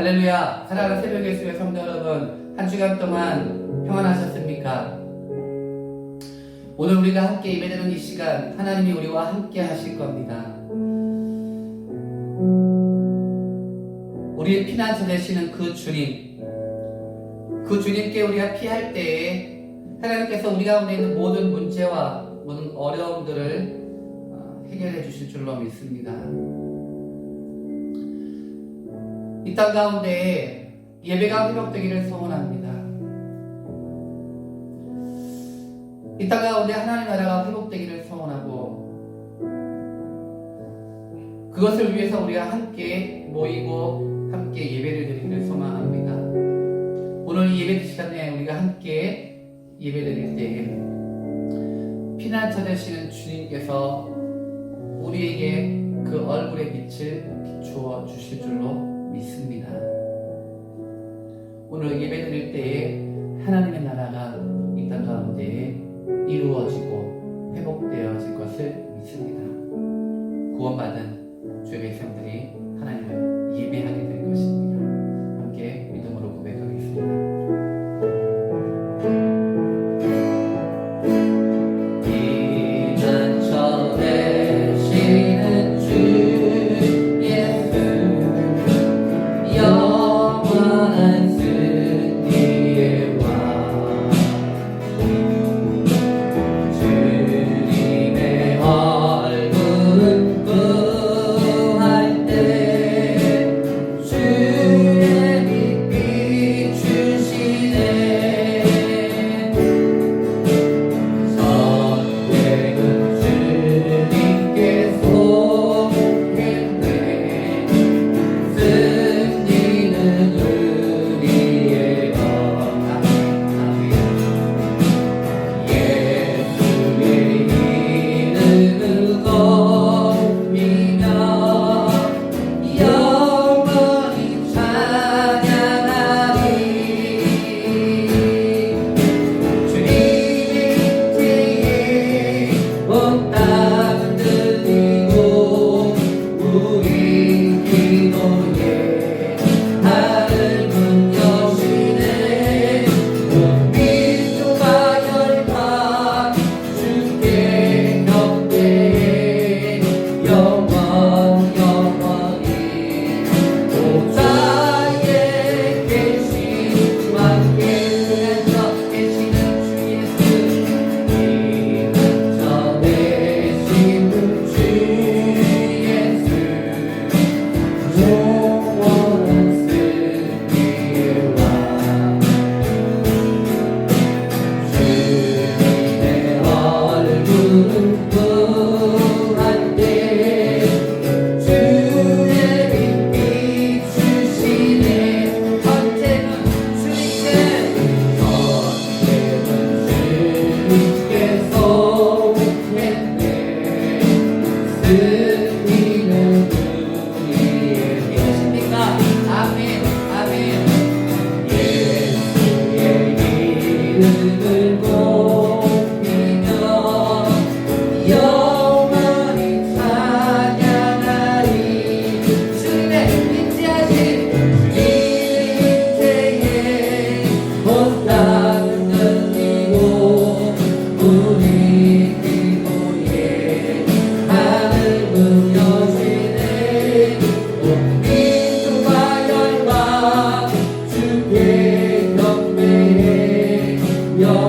할렐루야. 사랑하는 새벽 예수의 성도 여러분, 한 주간 동안 평안하셨습니까? 오늘 우리가 함께 예배드리는 이 시간, 하나님이 우리와 함께 하실 겁니다. 우리의 피난처 되시는 그 주님, 그 주님께 우리가 피할 때에 하나님께서 우리 가운데 있는 모든 문제와 모든 어려움들을 해결해 주실 줄로 믿습니다. 이 땅 가운데 예배가 회복되기를 소원합니다. 이 땅 가운데 하나님 나라가 회복되기를 소원하고, 그것을 위해서 우리가 함께 모이고 함께 예배를 드리기를 소망합니다. 오늘 이 예배 시간에 우리가 함께 예배 드릴 때 피난처 되시는 주님께서 우리에게 그 얼굴의 빛을 비추어 주실 줄로 믿습니다. 오늘 예배 드릴 때에 하나님의 나라가 이 땅 가운데 이루어지고 회복되어질 것을 믿습니다. 구원받은 주의 백성들이 하나님을 예배하게 될 것입니다. 함께 믿음으로 고백하겠습니다. 여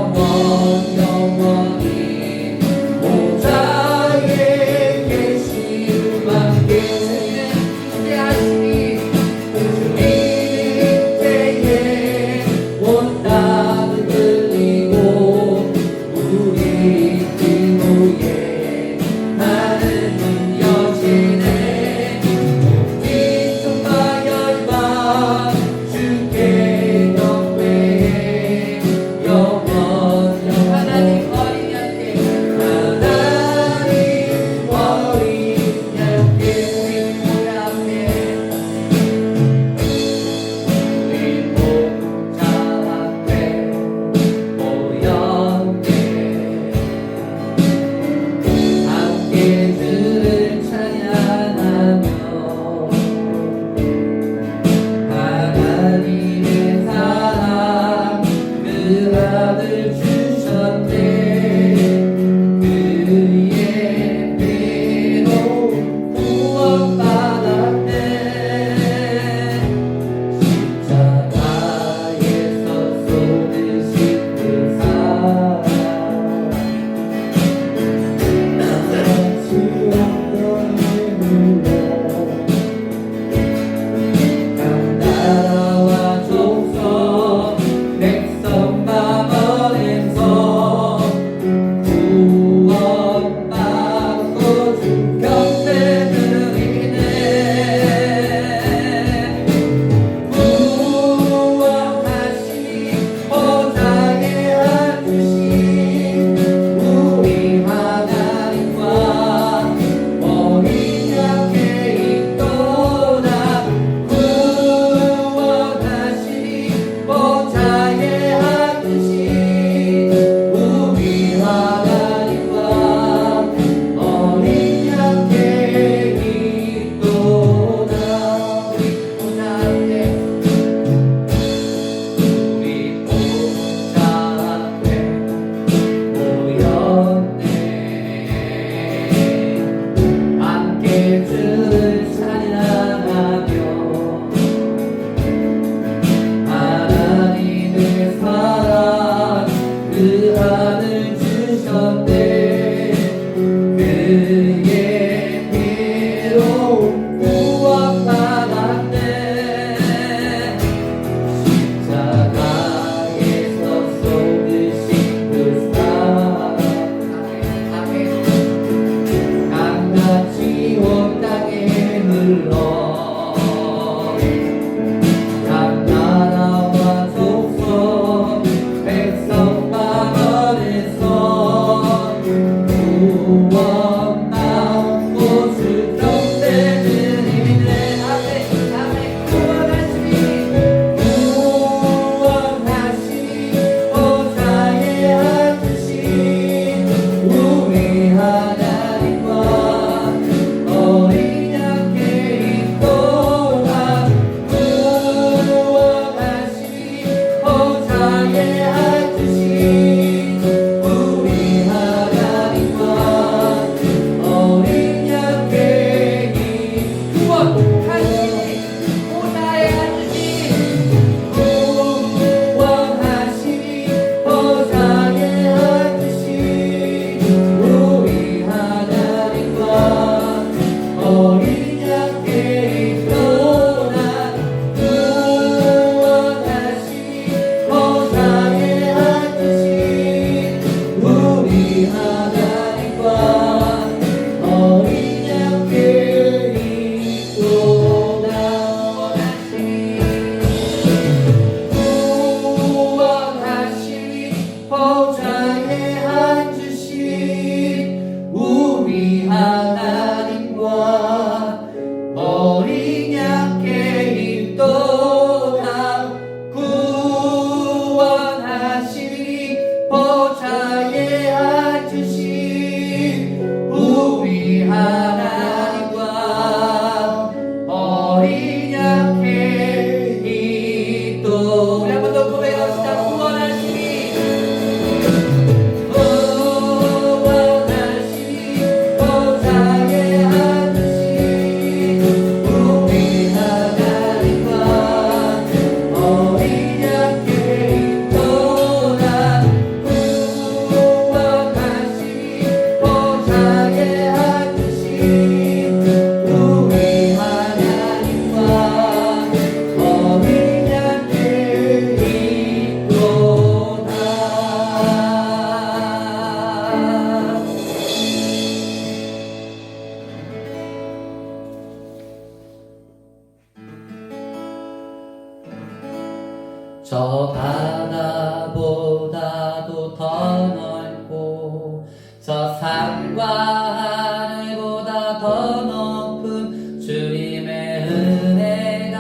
땅과 하늘보다 더 높은 주님의 은혜가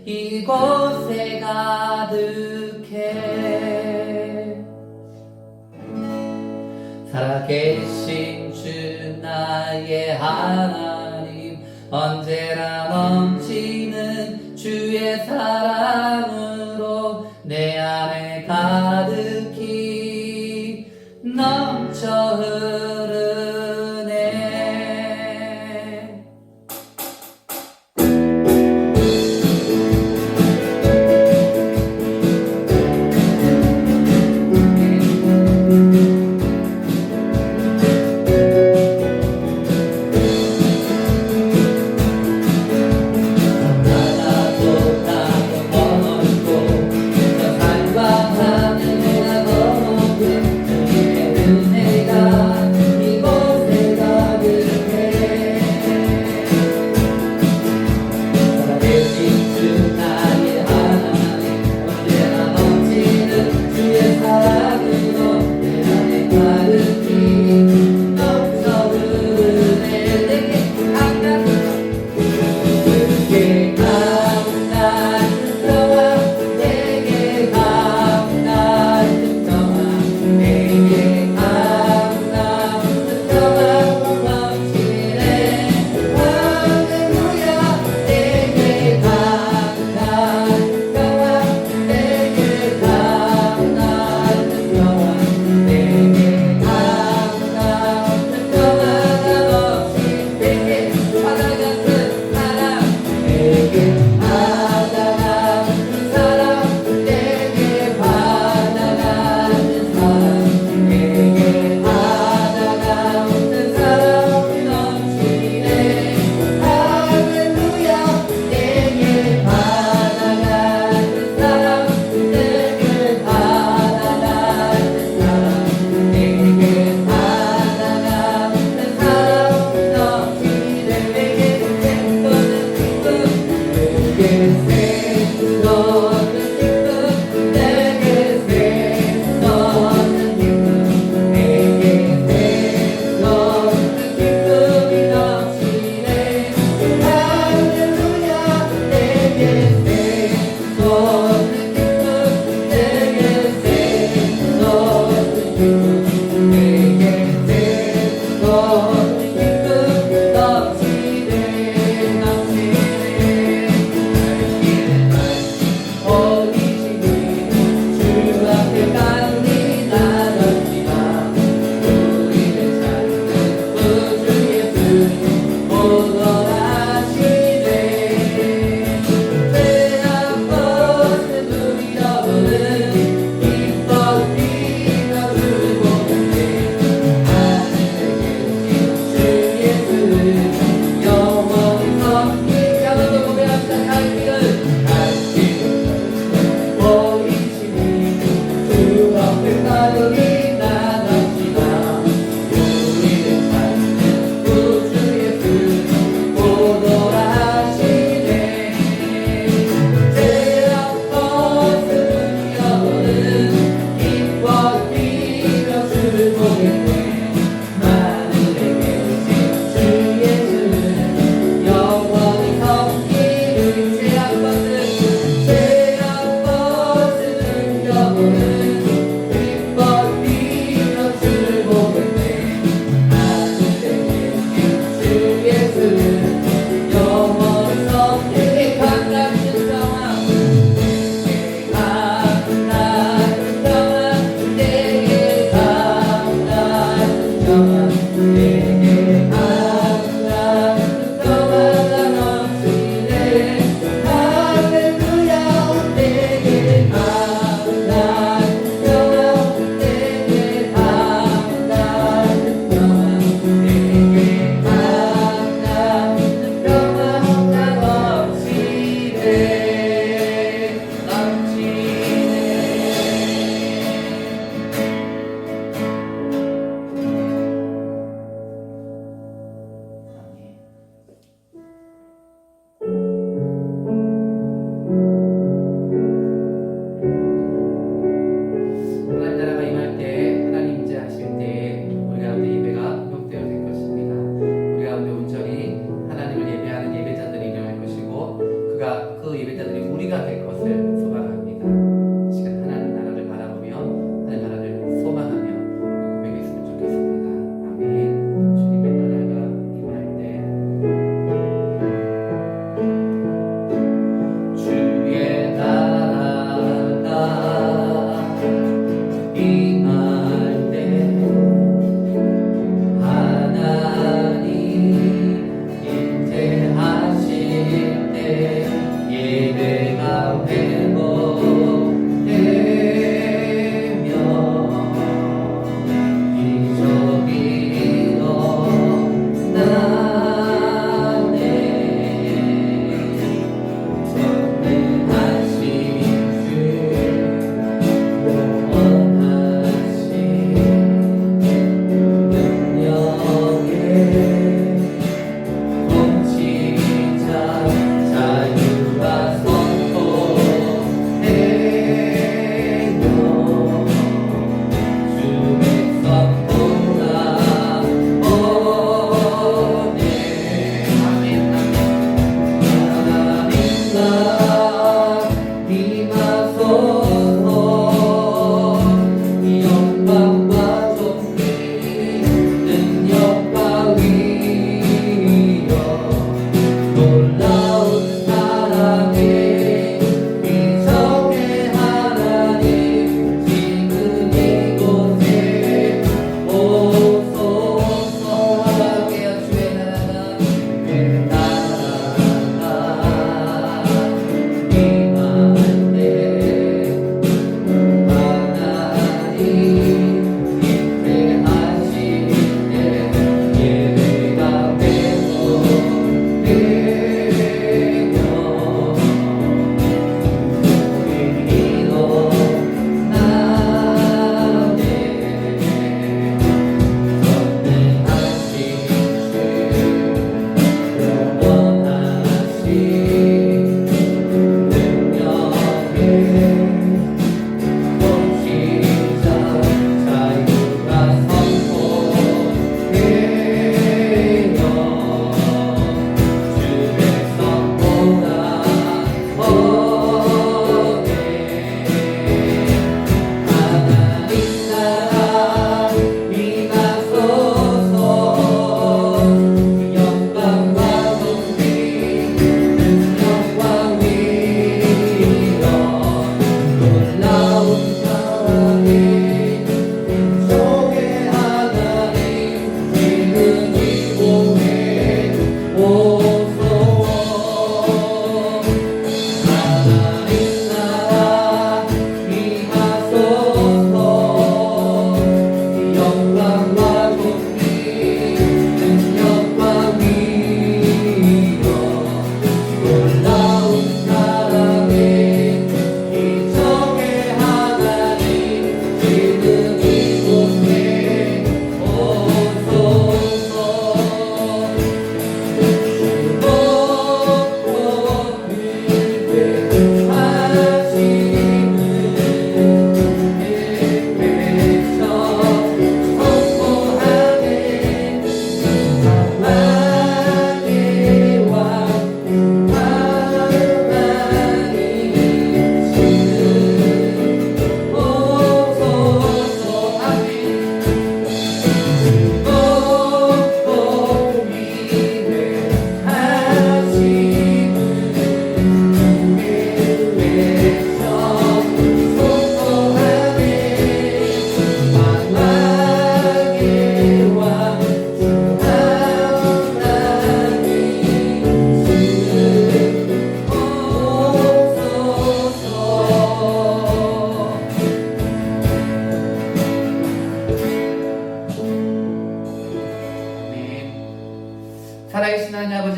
이곳에 가득해. 살아계신 주 나의 하나님, 언제나 넘치는 주의 사랑으로 내 안에 가득히 넘쳐 흐르네. 바다도 땅도 더 넓고 저 산과 하늘에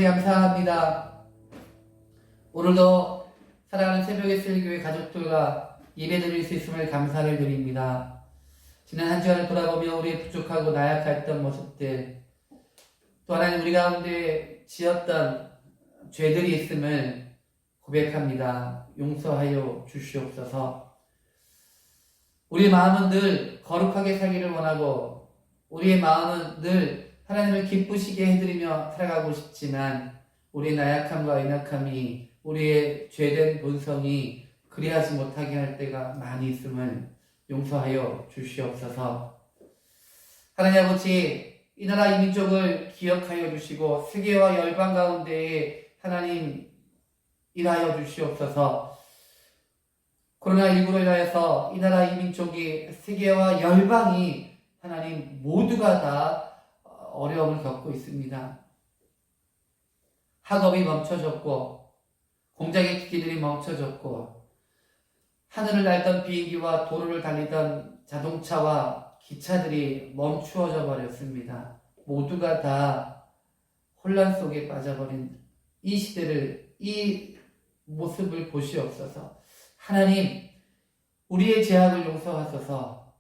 아버지 감사합니다. 오늘도 사랑하는 새벽의 설교회 가족들과 예배드릴 수 있음을 감사를 드립니다. 지난 한 주간을 돌아보며 우리의 부족하고 나약했던 모습들, 또 하나님 우리 가운데 지었던 죄들이 있음을 고백합니다. 용서하여 주시옵소서. 우리의 마음은 늘 거룩하게 살기를 원하고 우리의 마음은 늘 하나님을 기쁘시게 해드리며 살아가고 싶지만 우리의 나약함과 연약함이 우리의 죄된 본성이 그리하지 못하게 할 때가 많이 있음을 용서하여 주시옵소서. 하나님 아버지, 이 나라 이 민족을 기억하여 주시고 세계와 열방 가운데에 하나님 일하여 주시옵소서. 코로나19로 인하여서 이 나라 이 민족이 세계와 열방이 하나님 모두가 다 어려움을 겪고 있습니다. 학업이 멈춰졌고 공장의 기기들이 멈춰졌고 하늘을 날던 비행기와 도로를 달리던 자동차와 기차들이 멈추어져 버렸습니다. 모두가 다 혼란 속에 빠져버린 이 시대를, 이 모습을 보시옵소서. 하나님, 우리의 죄악을 용서하소서.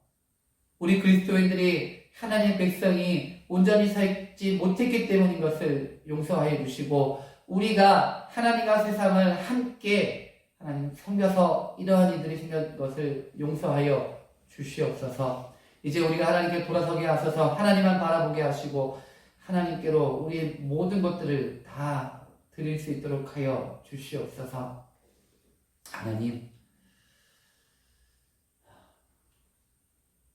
우리 그리스도인들이 하나님의 백성이 온전히 살지 못했기 때문인 것을 용서하여 주시고 우리가 하나님과 세상을 함께 하나님 섬겨서 이러한 일들이 생긴 것을 용서하여 주시옵소서. 이제 우리가 하나님께 돌아서게 하소서. 하나님만 바라보게 하시고 하나님께로 우리의 모든 것들을 다 드릴 수 있도록 하여 주시옵소서. 하나님,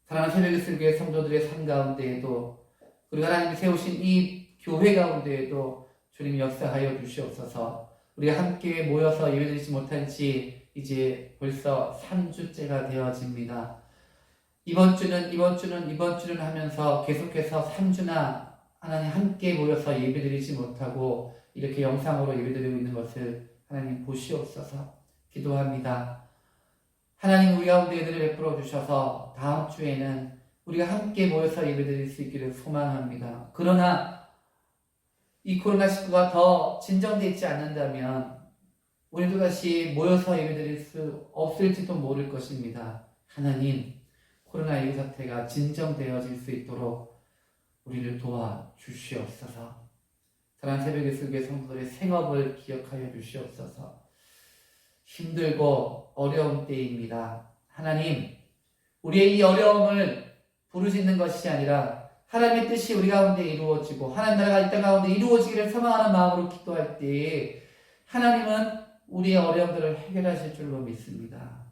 사랑하는 새벽의 설교회 성도들의 삶 가운데에도 그리고 하나님이 세우신 이 교회 가운데에도 주님 역사하여 주시옵소서. 우리가 함께 모여서 예배드리지 못한 지 이제 벌써 3주째가 되어집니다. 이번 주는 하면서 계속해서 3주나 하나님 함께 모여서 예배드리지 못하고 이렇게 영상으로 예배드리고 있는 것을 하나님 보시옵소서. 기도합니다. 하나님 우리 가운데 은혜를 베풀어 주셔서 다음 주에는 우리가 함께 모여서 예배드릴 수 있기를 소망합니다. 그러나 이 코로나19가 더 진정되어 있지 않는다면 우리도 다시 모여서 예배드릴 수 없을지도 모를 것입니다. 하나님, 코로나19 사태가 진정되어질 수 있도록 우리를 도와주시옵소서. 사랑하는 새벽의 설교회 성도들의 생업을 기억하여 주시옵소서. 힘들고 어려운 때입니다. 하나님, 우리의 이 어려움을 부르짖는 것이 아니라 하나님의 뜻이 우리 가운데 이루어지고 하나님 나라가 이 땅 가운데 이루어지기를 소망하는 마음으로 기도할 때 하나님은 우리의 어려움들을 해결하실 줄로 믿습니다.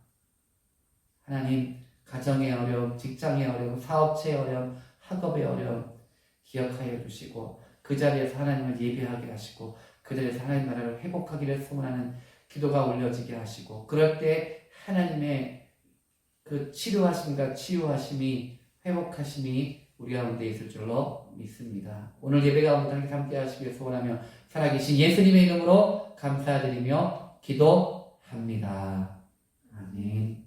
하나님, 가정의 어려움, 직장의 어려움, 사업체의 어려움, 학업의 어려움 기억하여 주시고 그 자리에서 하나님을 예배하게 하시고 그 자리에서 하나님 나라를 회복하기를 소원하는 기도가 올려지게 하시고 그럴 때 하나님의 그 치료하심과 치유하심이 회복하심이 우리 가운데 있을 줄로 믿습니다. 오늘 예배 가운데 함께 하시길 소원하며 살아계신 예수님의 이름으로 감사드리며 기도합니다. 아멘.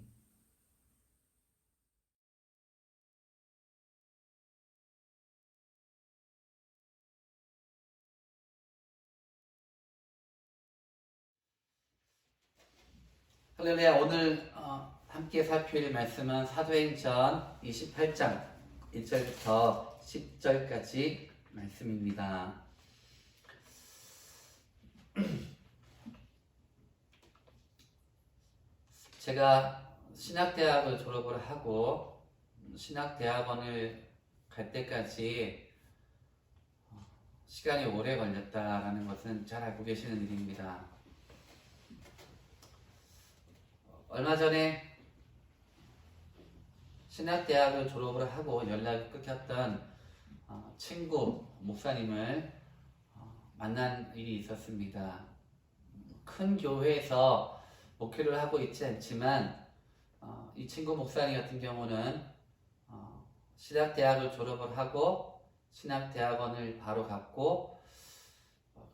할렐루야. 오늘 함께 살필 말씀은 사도행전 28장 1절부터 10절까지 말씀입니다. 제가 신학대학을 졸업을 하고 신학대학원을 갈 때까지 시간이 오래 걸렸다라는 것은 잘 알고 계시는 일입니다. 얼마 전에 신학대학을 졸업을 하고 연락이 끊겼던 친구 목사님을 만난 일이 있었습니다. 큰 교회에서 목회를 하고 있지 않지만 이 친구 목사님 같은 경우는 신학대학을 졸업을 하고 신학대학원을 바로 갔고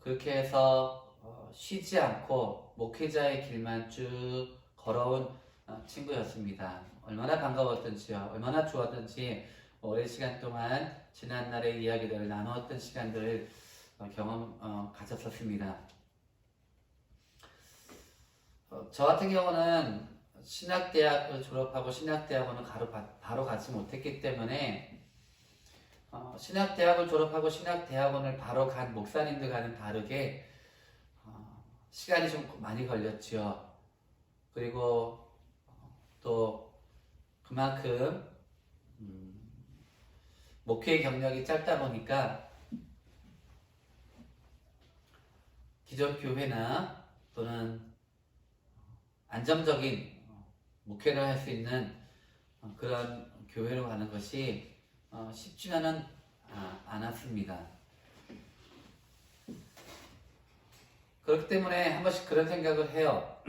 그렇게 해서 쉬지 않고 목회자의 길만 쭉 걸어온 친구였습니다. 얼마나 반가웠던지요. 얼마나 좋았던지 오랜 시간 동안 지난날의 이야기들을 나누었던 시간들을 경험 가졌었습니다. 저 같은 경우는 신학대학을 졸업하고 신학대학원을 바로 가지 못했기 때문에 신학대학을 졸업하고 신학대학원을 바로 간 목사님들과는 다르게 시간이 좀 많이 걸렸죠. 그리고 또 그만큼 목회 경력이 짧다 보니까 기존 교회나 또는 안정적인 목회를 할 수 있는 그런 교회로 가는 것이 쉽지만은 않았습니다. 그렇기 때문에 한 번씩 그런 생각을 해요.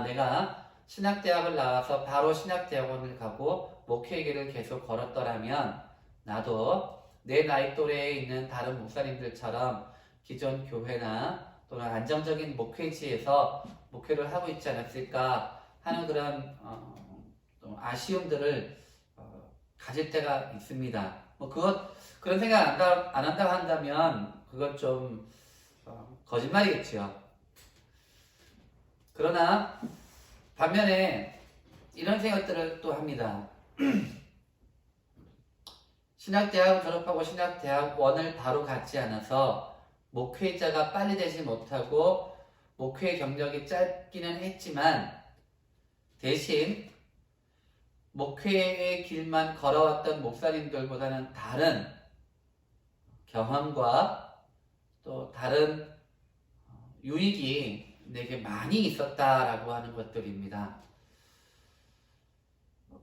내가 신학대학을 나와서 바로 신학대학원을 가고 목회의 길을 계속 걸었더라면 나도 내 나이 또래에 있는 다른 목사님들처럼 기존 교회나 또는 안정적인 목회지에서 목회를 하고 있지 않았을까 하는 그런 아쉬움들을 가질 때가 있습니다. 그런 생각 안 한다고 한다면 그건 좀 거짓말이겠죠. 그러나 반면에 이런 생각들을 또 합니다. 신학대학을 졸업하고 신학대학원을 바로 갖지 않아서 목회자가 빨리 되지 못하고 목회 경력이 짧기는 했지만 대신 목회의 길만 걸어왔던 목사님들보다는 다른 경험과 또 다른 유익이 내게 많이 있었다라고 하는 것들입니다.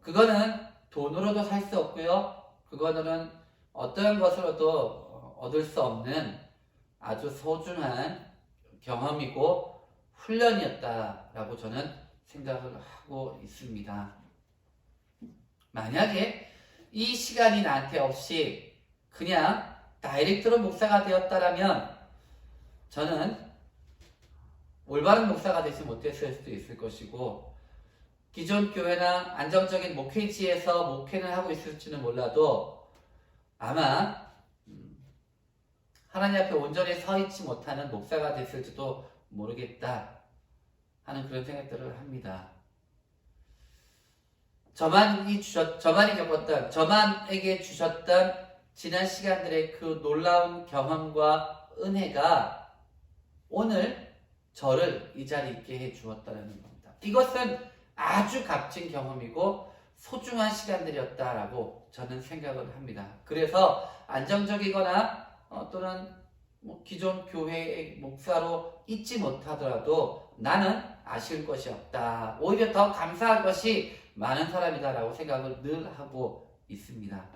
그거는 돈으로도 살 수 없고요. 그거는 어떤 것으로도 얻을 수 없는 아주 소중한 경험이고 훈련이었다라고 저는 생각을 하고 있습니다. 만약에 이 시간이 나한테 없이 그냥 다이렉트로 목사가 되었다라면 저는 올바른 목사가 되지 못했을 수도 있을 것이고 기존 교회나 안정적인 목회지에서 목회는 하고 있을지는 몰라도 아마 하나님 앞에 온전히 서 있지 못하는 목사가 됐을지도 모르겠다 하는 그런 생각들을 합니다. 저만에게 주셨던 지난 시간들의 그 놀라운 경험과 은혜가 오늘 저를 이 자리에 있게 해 주었다는 겁니다. 이것은 아주 값진 경험이고 소중한 시간들이었다라고 저는 생각을 합니다. 그래서 안정적이거나 또는 기존 교회의 목사로 있지 못하더라도 나는 아쉬울 것이 없다. 오히려 더 감사할 것이 많은 사람이다라고 생각을 늘 하고 있습니다.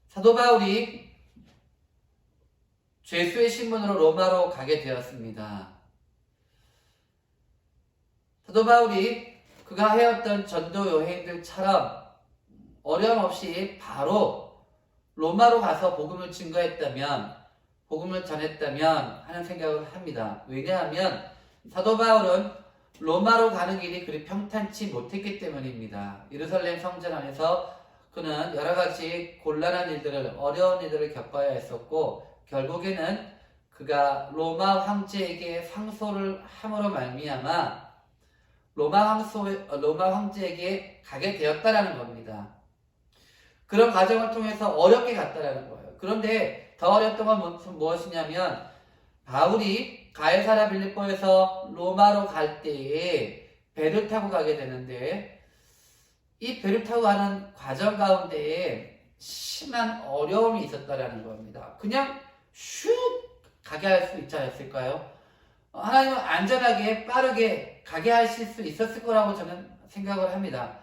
사도 바울이 죄수의 신분으로 로마로 가게 되었습니다. 사도 바울이 그가 해왔던 전도 여행들처럼 어려움 없이 바로 로마로 가서 복음을 전했다면 하는 생각을 합니다. 왜냐하면 사도 바울은 로마로 가는 길이 그리 평탄치 못했기 때문입니다. 예루살렘 성전 안에서 그는 여러 가지 곤란한 일들을, 어려운 일들을 겪어야 했었고 결국에는 그가 로마 황제에게 상소를 함으로 말미암아 로마 황제에게 가게 되었다라는 겁니다. 그런 과정을 통해서 어렵게 갔다라는 거예요. 그런데 더 어렸던 건 무엇이냐면 바울이 가이사랴 빌립보에서 로마로 갈 때에 배를 타고 가게 되는데 이 배를 타고 가는 과정 가운데에 심한 어려움이 있었다라는 겁니다. 그냥 슉 가게 할 수 있지 않았을까요? 하나님은 안전하게 빠르게 가게 하실 수 있었을 거라고 저는 생각을 합니다.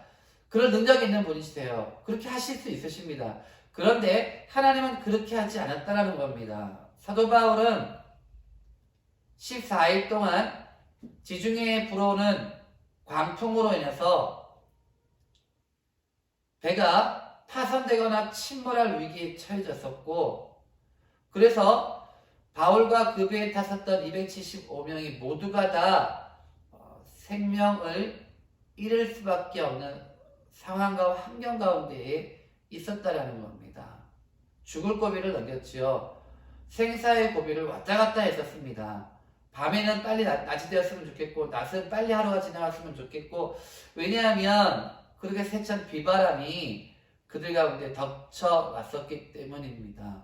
그런 능력이 있는 분이시세요. 그렇게 하실 수 있으십니다. 그런데 하나님은 그렇게 하지 않았다는 겁니다. 사도 바울은 14일 동안 지중해에 불어오는 광풍으로 인해서 배가 파손되거나 침몰할 위기에 처해졌었고 그래서 바울과 그 배에 탔었던 275명이 모두가 다 생명을 잃을 수밖에 없는 상황과 환경 가운데에 있었다라는 겁니다. 죽을 고비를 넘겼지요. 생사의 고비를 왔다 갔다 했었습니다. 밤에는 빨리 낮이 되었으면 좋겠고 낮은 빨리 하루가 지나갔으면 좋겠고 왜냐하면 그렇게 세찬 비바람이 그들 가운데 덮쳐왔었기 때문입니다.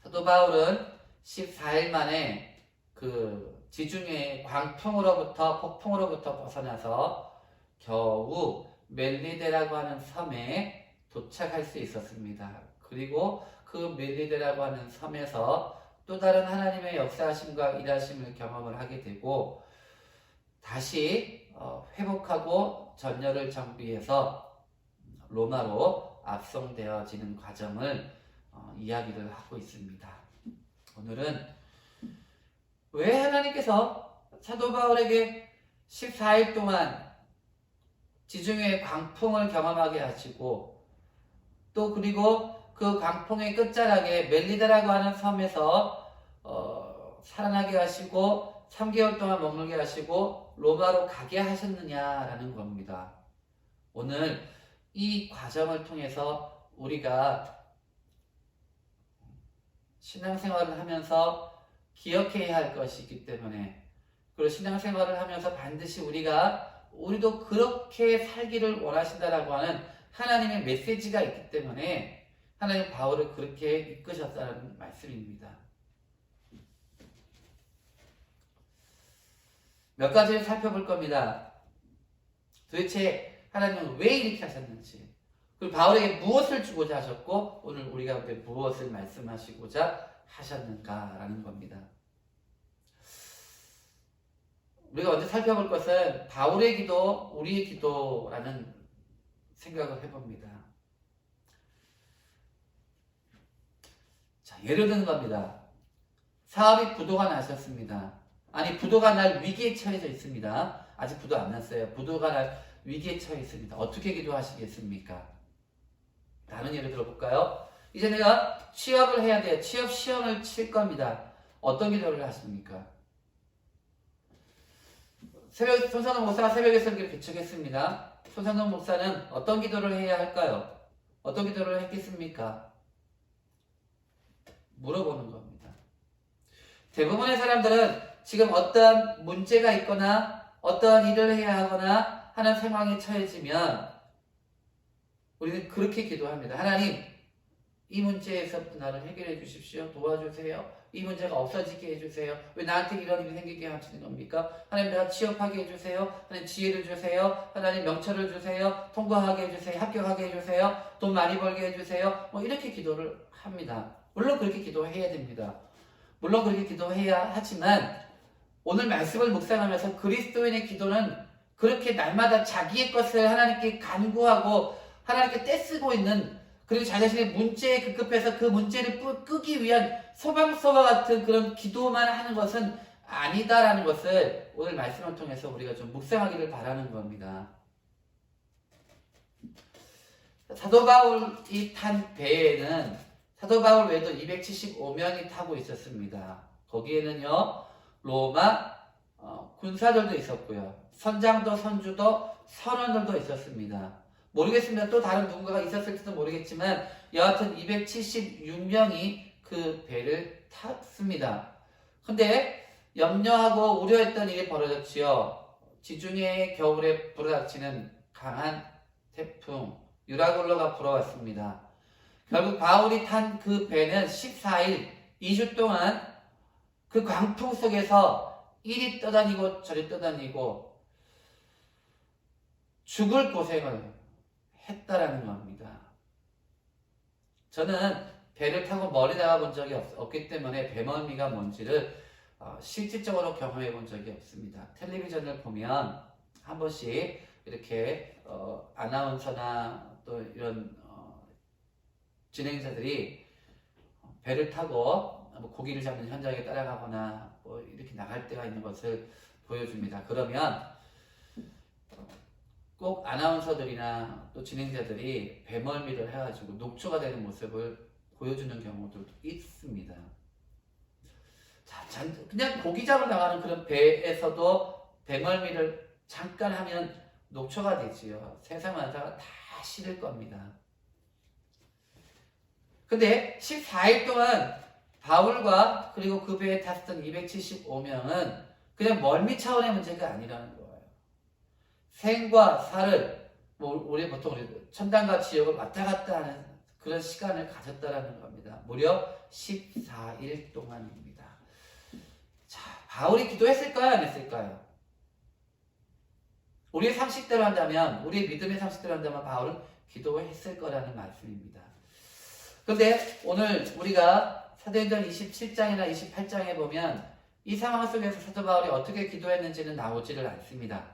사도 바울은 14일 만에 그 지중해의 광풍으로부터 폭풍으로부터 벗어나서 겨우 멜리데라고 하는 섬에 도착할 수 있었습니다. 그리고 그 멜리데라고 하는 섬에서 또 다른 하나님의 역사하심과 일하심을 경험을 하게 되고 다시 회복하고 전열을 정비해서 로마로 압송되어지는 과정을 이야기를 하고 있습니다. 오늘은 왜 하나님께서 사도 바울에게 14일 동안 지중해의 광풍을 경험하게 하시고 또 그리고 그 광풍의 끝자락에 멜리다라고 하는 섬에서 살아나게 하시고 3개월 동안 머물게 하시고 로마로 가게 하셨느냐라는 겁니다. 오늘 이 과정을 통해서 우리가 신앙생활을 하면서 기억해야 할 것이기 때문에 그리고 신앙생활을 하면서 반드시 우리도 그렇게 살기를 원하신다라고 하는 하나님의 메시지가 있기 때문에 하나님 바울을 그렇게 이끄셨다는 말씀입니다. 몇 가지를 살펴볼 겁니다. 도대체 하나님은 왜 이렇게 하셨는지 그리고 바울에게 무엇을 주고자 하셨고 오늘 우리 가운데 무엇을 말씀하시고자 하셨는가라는 겁니다. 우리가 먼저 살펴볼 것은 바울의 기도, 우리의 기도라는 생각을 해봅니다. 자, 예를 드는 겁니다. 사업이 부도가 나셨습니다. 아니, 부도가 날 위기에 처해져 있습니다. 아직 부도 안 났어요. 부도가 날 위기에 처해 있습니다. 어떻게 기도하시겠습니까? 다른 예를 들어볼까요? 이제 내가 취업을 해야 돼요. 취업 시험을 칠 겁니다. 어떤 기도를 하십니까? 손상동 목사가 새벽에 설교를 개척했습니다. 손상동 목사는 어떤 기도를 해야 할까요? 어떤 기도를 했겠습니까? 물어보는 겁니다. 대부분의 사람들은 지금 어떤 문제가 있거나 어떤 일을 해야 하거나 하는 상황에 처해지면 우리는 그렇게 기도합니다. 하나님, 이 문제에서부터 나를 해결해 주십시오. 도와주세요. 이 문제가 없어지게 해주세요. 왜 나한테 이런 일이 생기게 하시는 겁니까? 하나님, 내가 취업하게 해주세요. 하나님, 지혜를 주세요. 하나님, 명철을 주세요. 통과하게 해주세요. 합격하게 해주세요. 돈 많이 벌게 해주세요. 이렇게 기도를 합니다. 물론 그렇게 기도해야 됩니다. 물론 그렇게 기도해야 하지만 오늘 말씀을 묵상하면서 그리스도인의 기도는 그렇게 날마다 자기의 것을 하나님께 간구하고 하나님께 떼쓰고 있는 그리고 자신의 문제에 급급해서 그 문제를 끄기 위한 소방서와 같은 그런 기도만 하는 것은 아니다라는 것을 오늘 말씀을 통해서 우리가 좀 묵상하기를 바라는 겁니다. 사도 바울이 탄 배에는 사도 바울 외에도 275명이 타고 있었습니다. 거기에는요 로마 군사들도 있었고요. 선장도 선주도 선원들도 있었습니다. 모르겠습니다. 또 다른 누군가가 있었을지도 모르겠지만 여하튼 276명이 그 배를 탔습니다. 근데 염려하고 우려했던 일이 벌어졌지요. 지중해 겨울에 불어닥치는 강한 태풍 유라굴로가 불어왔습니다. 결국 바울이 탄 그 배는 14일 2주 동안 그 광풍 속에서 이리 떠다니고 저리 떠다니고 죽을 고생을 했다라는 겁니다. 저는 배를 타고 멀리 나가본 적이 없기 때문에 배멀미가 뭔지를 실질적으로 경험해 본 적이 없습니다. 텔레비전을 보면 한 번씩 이렇게 아나운서나 또 이런 진행자들이 배를 타고 고기를 잡는 현장에 따라가거나 이렇게 나갈 때가 있는 것을 보여줍니다. 그러면 꼭 아나운서들이나 또 진행자들이 배멀미를 해가지고 녹초가 되는 모습을 보여주는 경우도 있습니다. 자, 그냥 고기 잡으러 나가는 그런 배에서도 배멀미를 잠깐 하면 녹초가 되지요. 세상 만사가 다 싫을 겁니다. 근데 14일 동안 바울과 그리고 그 배에 탔던 275명은 그냥 멀미 차원의 문제가 아니라는 거예요. 생과 사를 우리 보통 천당과 지옥을 왔다 갔다 하는 그런 시간을 가졌다라는 겁니다. 무려 14일 동안입니다. 자, 바울이 기도했을까요? 안 했을까요? 우리의 상식대로 한다면, 우리의 믿음의 상식대로 한다면 바울은 기도했을 거라는 말씀입니다. 그런데 오늘 우리가 사도행전 27장이나 28장에 보면 이 상황 속에서 사도 바울이 어떻게 기도했는지는 나오지를 않습니다.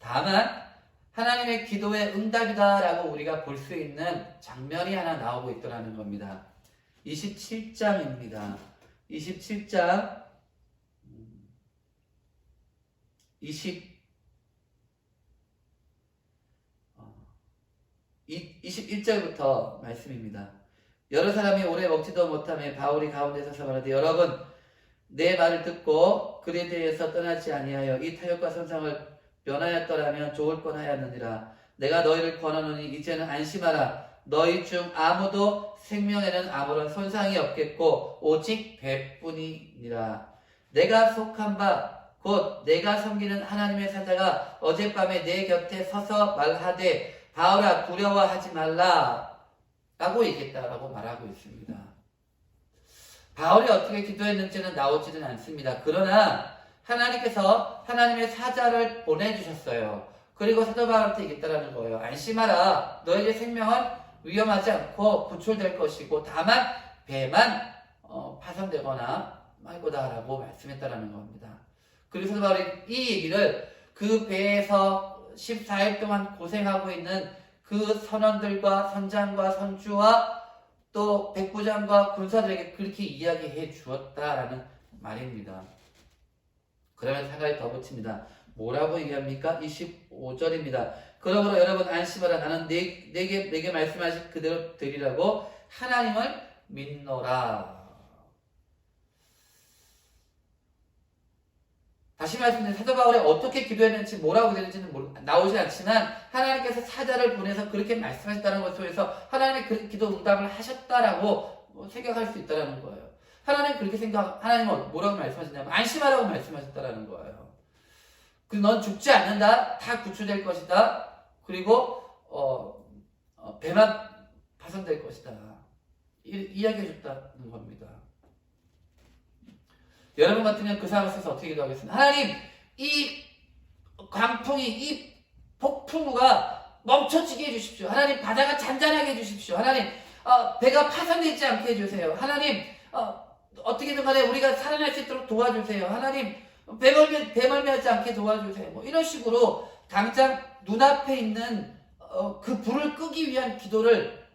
다만 하나님의 기도의 응답이다 라고 우리가 볼 수 있는 장면이 하나 나오고 있더라는 겁니다. 27장입니다. 27장 21절부터 말씀입니다. 여러 사람이 오래 먹지도 못하며 바울이 가운데 서서 말하되 여러분 내 말을 듣고 그에 대해서 떠나지 아니하여 이 타협과 선상을 면하였더라면 좋을 뻔하였느니라. 내가 너희를 권하노니 이제는 안심하라. 너희 중 아무도 생명에는 아무런 손상이 없겠고 오직 배뿐이니라. 내가 속한 바 곧 내가 섬기는 하나님의 사자가 어젯밤에 내 곁에 서서 말하되 바울아 두려워하지 말라 라고 얘기했다라고 말하고 있습니다. 바울이 어떻게 기도했는지는 나오지는 않습니다. 그러나 하나님께서 하나님의 사자를 보내주셨어요. 그리고 사도 바울한테 얘기했다라는 거예요. 안심하라. 너에게 생명은 위험하지 않고 구출될 것이고 다만 배만 파손되거나 말고다 라고 말씀했다라는 겁니다. 그리고 사도 바울이 이 얘기를 그 배에서 14일 동안 고생하고 있는 그 선원들과 선장과 선주와 또 백부장과 군사들에게 그렇게 이야기해 주었다라는 말입니다. 그러면 하나에 더 붙입니다. 뭐라고 얘기합니까? 25절입니다. 그러므로 여러분 안심하라. 나는 내게 말씀하신 그대로 드리라고 하나님을 믿노라. 다시 말씀드리면 사도 바울이 어떻게 기도했는지 뭐라고 되는지는 나오지 않지만 하나님께서 사자를 보내서 그렇게 말씀하셨다는 것을 통해서 하나님의 그 기도 응답을 하셨다라고 생각할 수 있다는 거예요. 하나님 그렇게 하나님은 뭐라고 말씀하셨냐면 안심하라고 말씀하셨다라는 거예요. 그리고 넌 죽지 않는다. 다 구출될 것이다. 그리고 배만 파손될 것이다. 이야기해 줬다는 겁니다. 여러분 같으면 그 상황을 써서 어떻게 기도하겠습니까? 하나님, 이 광풍이, 이 폭풍우가 멈춰지게 해주십시오. 하나님, 바다가 잔잔하게 해주십시오. 하나님, 배가 파손되지 않게 해주세요. 하나님, 어떻게든 간에 우리가 살아날 수 있도록 도와주세요. 하나님, 배멀미하지 않게 도와주세요. 뭐 이런 식으로 당장 눈앞에 있는 그 불을 끄기 위한 기도를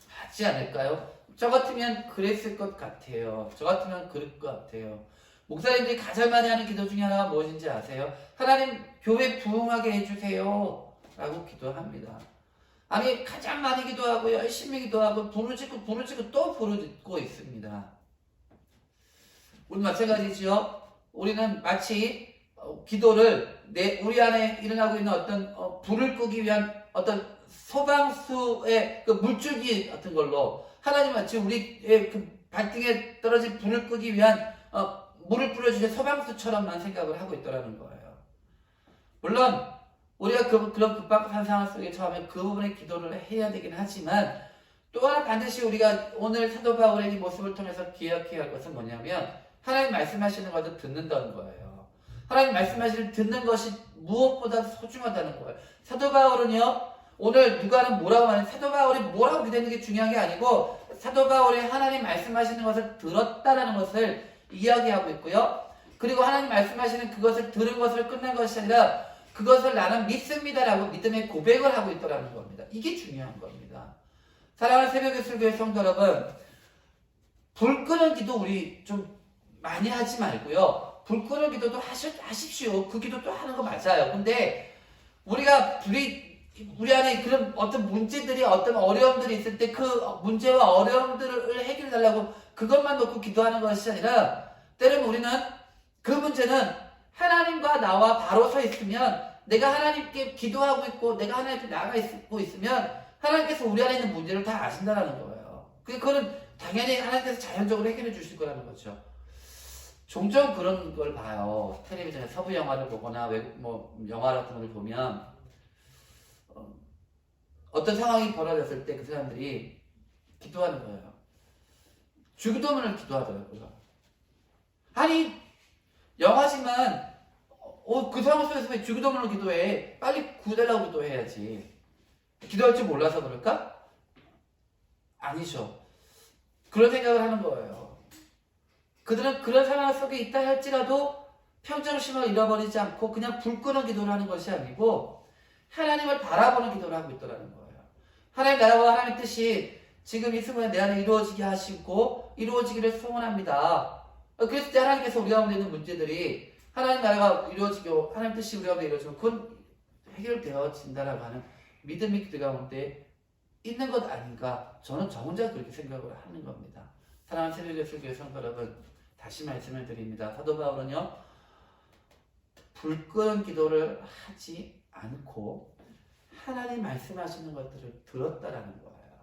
하지 않을까요? 저 같으면 그랬을 것 같아요. 저 같으면 그럴 것 같아요. 목사님들이 가장 많이 하는 기도 중에 하나가 무엇인지 아세요? 하나님 교회 부흥하게 해주세요 라고 기도합니다. 아니 가장 많이 기도하고 열심히 기도하고 부르짖고 또 부르짖고 있습니다. 우리 마찬가지죠. 우리는 마치 기도를 우리 안에 일어나고 있는 어떤 불을 끄기 위한 어떤 소방수의 그 물줄기 같은 걸로 하나님 마치 우리의 그 발등에 떨어진 불을 끄기 위한 물을 뿌려주신 소방수처럼만 생각을 하고 있더라는 거예요. 물론 우리가 그런 급박한 상황 속에 처하면 그 부분에 기도를 해야 되긴 하지만 또 하나 반드시 우리가 오늘 사도 바울의 이 모습을 통해서 기억해야 할 것은 뭐냐면 하나님 말씀하시는 것을 듣는다는 거예요. 하나님 말씀하시는 듣는 것이 무엇보다 소중하다는 거예요. 사도 바울은요 오늘 누가는 뭐라고 하는 사도 바울이 뭐라고 믿는 게 중요한 게 아니고 사도 바울이 하나님 말씀하시는 것을 들었다라는 것을 이야기하고 있고요. 그리고 하나님 말씀하시는 그것을 들은 것을 끝난 것이 아니라 그것을 나는 믿습니다라고 믿음의 고백을 하고 있더라는 겁니다. 이게 중요한 겁니다. 사랑하는 새벽예술교회 성도 여러분, 불 끄는 기도 우리 좀 많이 하지 말고요. 불 끄는 기도도 하십시오. 그 기도도 하는 거 맞아요. 근데 우리가 우리 안에 그런 어떤 문제들이 어떤 어려움들이 있을 때 그 문제와 어려움들을 해결해 달라고 그것만 놓고 기도하는 것이 아니라 때로는 우리는 그 문제는 하나님과 나와 바로 서 있으면 내가 하나님께 기도하고 있고 내가 하나님께 나아가 있고 있으면 하나님께서 우리 안에 있는 문제를 다 아신다는 거예요. 그거는 당연히 하나님께서 자연적으로 해결해 주실 거라는 거죠. 종종 그런 걸 봐요. 텔레비전에 서부 영화를 보거나 외국 영화 같은 걸 보면 어떤 상황이 벌어졌을 때 그 사람들이 기도하는 거예요. 주기도문을 기도하더라고요. 아니 영화지만 그 상황 속에서 왜 주기도문을 기도해? 빨리 구해달라고 기도해야지. 기도할 줄 몰라서 그럴까? 아니죠. 그런 생각을 하는 거예요. 그들은 그런 상황 속에 있다 할지라도 평정심을 잃어버리지 않고 그냥 불 끄는 기도를 하는 것이 아니고 하나님을 바라보는 기도를 하고 있더라는 거예요. 하나님 나라와 하나님 뜻이 지금 이 순간에 내 안에 이루어지게 하시고 이루어지기를 소원합니다. 그랬을 때 하나님께서 우리 가운데 있는 문제들이 하나님 나라가 이루어지고 하나님 뜻이 우리 가운데 이루어지면 그건 해결되어진다라고 하는 믿음이 그들 가운데 있는 것 아닌가. 저는 저 혼자 그렇게 생각을 하는 겁니다. 사랑하는 새벽의 설교의 성도 여러분, 다시 말씀을 드립니다. 사도 바울은요, 불 끄는 기도를 하지 않고 하나님 말씀하시는 것들을 들었다라는 거예요.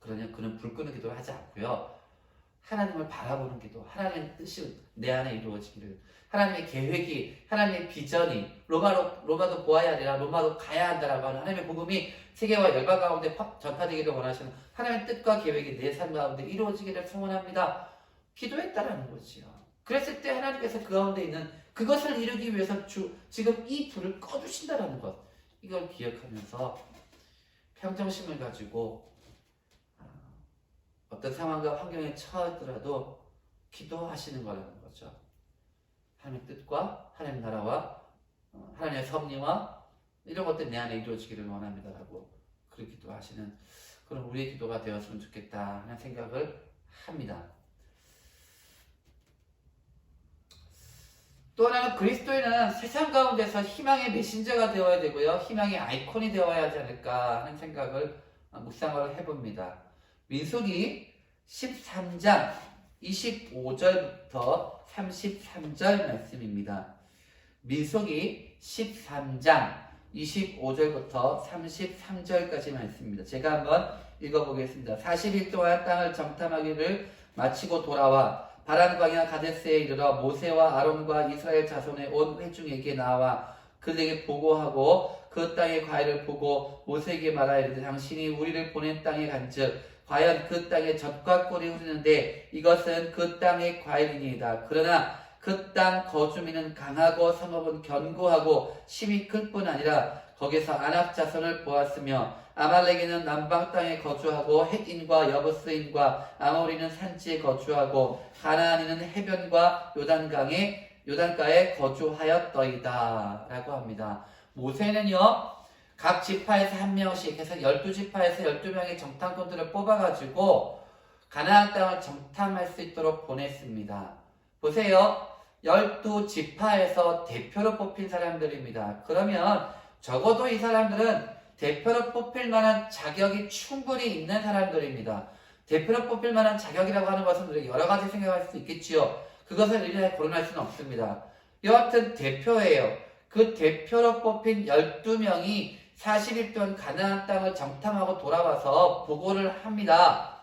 그러냐, 그는 불 끄는 기도를 하지 않고요, 하나님을 바라보는 기도, 하나님의 뜻이 내 안에 이루어지기를, 하나님의 계획이, 하나님의 비전이 로마도 보아야 아니라 로마도 가야 한다라고 하는 하나님의 복음이 세계와 열방 가운데 전파되기를 원하시는 하나님의 뜻과 계획이 내 삶 가운데 이루어지기를 소원합니다. 기도했다라는 거지요. 그랬을 때 하나님께서 그 가운데 있는 그것을 이루기 위해서 지금 이 불을 꺼주신다라는 것, 이걸 기억하면서 평정심을 가지고 어떤 상황과 환경에 처하더라도 기도하시는 거라는 거죠. 하나님의 뜻과 하나님의 나라와 하나님의 섭리와 이런 것들 내 안에 이루어지기를 원합니다라고 그렇게 기도하시는 그런 우리의 기도가 되었으면 좋겠다 하는 생각을 합니다. 또 하나는 그리스도인은 세상 가운데서 희망의 메신저가 되어야 되고요, 희망의 아이콘이 되어야 하지 않을까 하는 생각을 묵상을 해봅니다. 민수기 13장 25절부터 33절 말씀입니다. 민수기 13장 25절부터 33절까지 말씀입니다. 제가 한번 읽어보겠습니다. 40일 동안 땅을 정탐하기를 마치고 돌아와 바란 광야 가데스에 이르러 모세와 아론과 이스라엘 자손의 온 회중에게 나와 그들에게 보고하고 그 땅의 과일을 보고 모세에게 말하이르되 당신이 우리를 보낸 땅에 간즉 과연 그 땅에 젖과 꿀이 흐르는데 이것은 그 땅의 과일이니이다. 그러나 그 땅 거주민은 강하고 성읍은 견고하고 심이 클 뿐 아니라 거기서 아낙 자손을 보았으며 아말렉인은 남방 땅에 거주하고 헷인과 여부스인과 아모리는 산지에 거주하고 가나안인은 해변과 요단가에 거주하였더이다 라고 합니다. 모세는요, 각 지파에서 한 명씩 해서 12지파에서 12명의 정탐꾼들을 뽑아가지고 가나안 땅을 정탐할 수 있도록 보냈습니다. 보세요. 12지파에서 대표로 뽑힌 사람들입니다. 그러면 적어도 이 사람들은 대표로 뽑힐 만한 자격이 충분히 있는 사람들입니다. 대표로 뽑힐 만한 자격이라고 하는 것은 우리가 여러 가지 생각할 수 있겠지요. 그것을 일일이 거론할 수는 없습니다. 여하튼 대표예요. 그 대표로 뽑힌 12명이 40일 동안 가나안 땅을 정탐하고 돌아와서 보고를 합니다.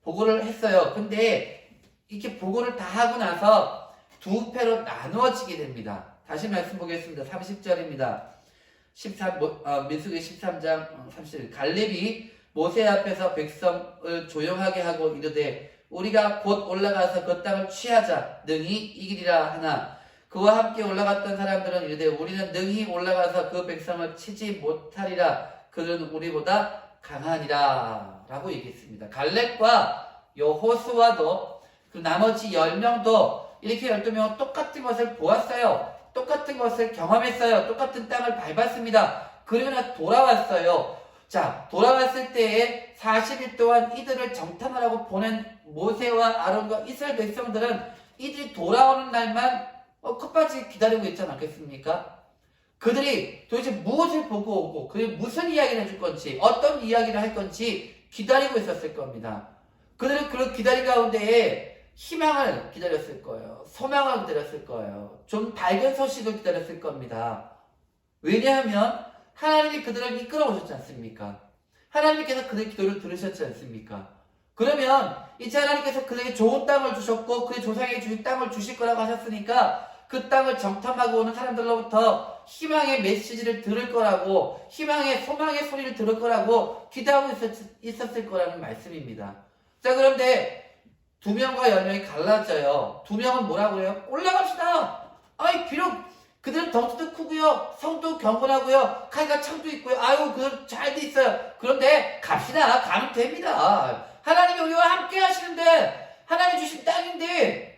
보고를 했어요. 근데 이렇게 보고를 다 하고 나서 두 패로 나누어지게 됩니다. 다시 말씀 보겠습니다. 30절입니다. 민수기 13장 30절. 갈렙이 모세 앞에서 백성을 조용하게 하고 이르되 우리가 곧 올라가서 그 땅을 취하자 능히 이기리라 하나 그와 함께 올라갔던 사람들은 이르되 우리는 능히 올라가서 그 백성을 치지 못하리라. 그들은 우리보다 강하니라 라고 얘기했습니다. 갈렙과 여호수아도 그 나머지 10명도 이렇게 12명은 똑같은 것을 보았어요. 똑같은 것을 경험했어요. 똑같은 땅을 밟았습니다. 그러나 돌아왔어요. 자, 돌아왔을 때에 40일 동안 이들을 정탐하라고 보낸 모세와 아론과 이스라엘 백성들은 이들이 돌아오는 날만 컵받이 기다리고 있지 않겠습니까? 그들이 도대체 무엇을 보고 오고 그들이 무슨 이야기를 해줄 건지 어떤 이야기를 할 건지 기다리고 있었을 겁니다. 그들은 그런 기다림 가운데에 희망을 기다렸을 거예요. 소망을 기다렸을 거예요. 좀 밝은 소식을 기다렸을 겁니다. 왜냐하면 하나님이 그들을 이끌어 오셨지 않습니까? 하나님께서 그의 기도를 들으셨지 않습니까? 그러면 이제 하나님께서 그에게 좋은 땅을 주셨고 그의 조상에게 주신 땅을 주실 거라고 하셨으니까 그 땅을 정탐하고 오는 사람들로부터 희망의 메시지를 들을 거라고, 희망의 소망의 소리를 들을 거라고 기대하고 있었을 거라는 말씀입니다. 자, 그런데 2명과 10명이 갈라져요. 2명은 뭐라고 해요? 올라갑시다. 아이, 비록 그들은 덩치도 크고요, 성도 경건하고요, 칼과 창도 있고요, 아유, 그들 잘 돼 있어요. 그런데 갑시다. 가면 됩니다. 하나님이 우리와 함께 하시는데, 하나님이 주신 땅인데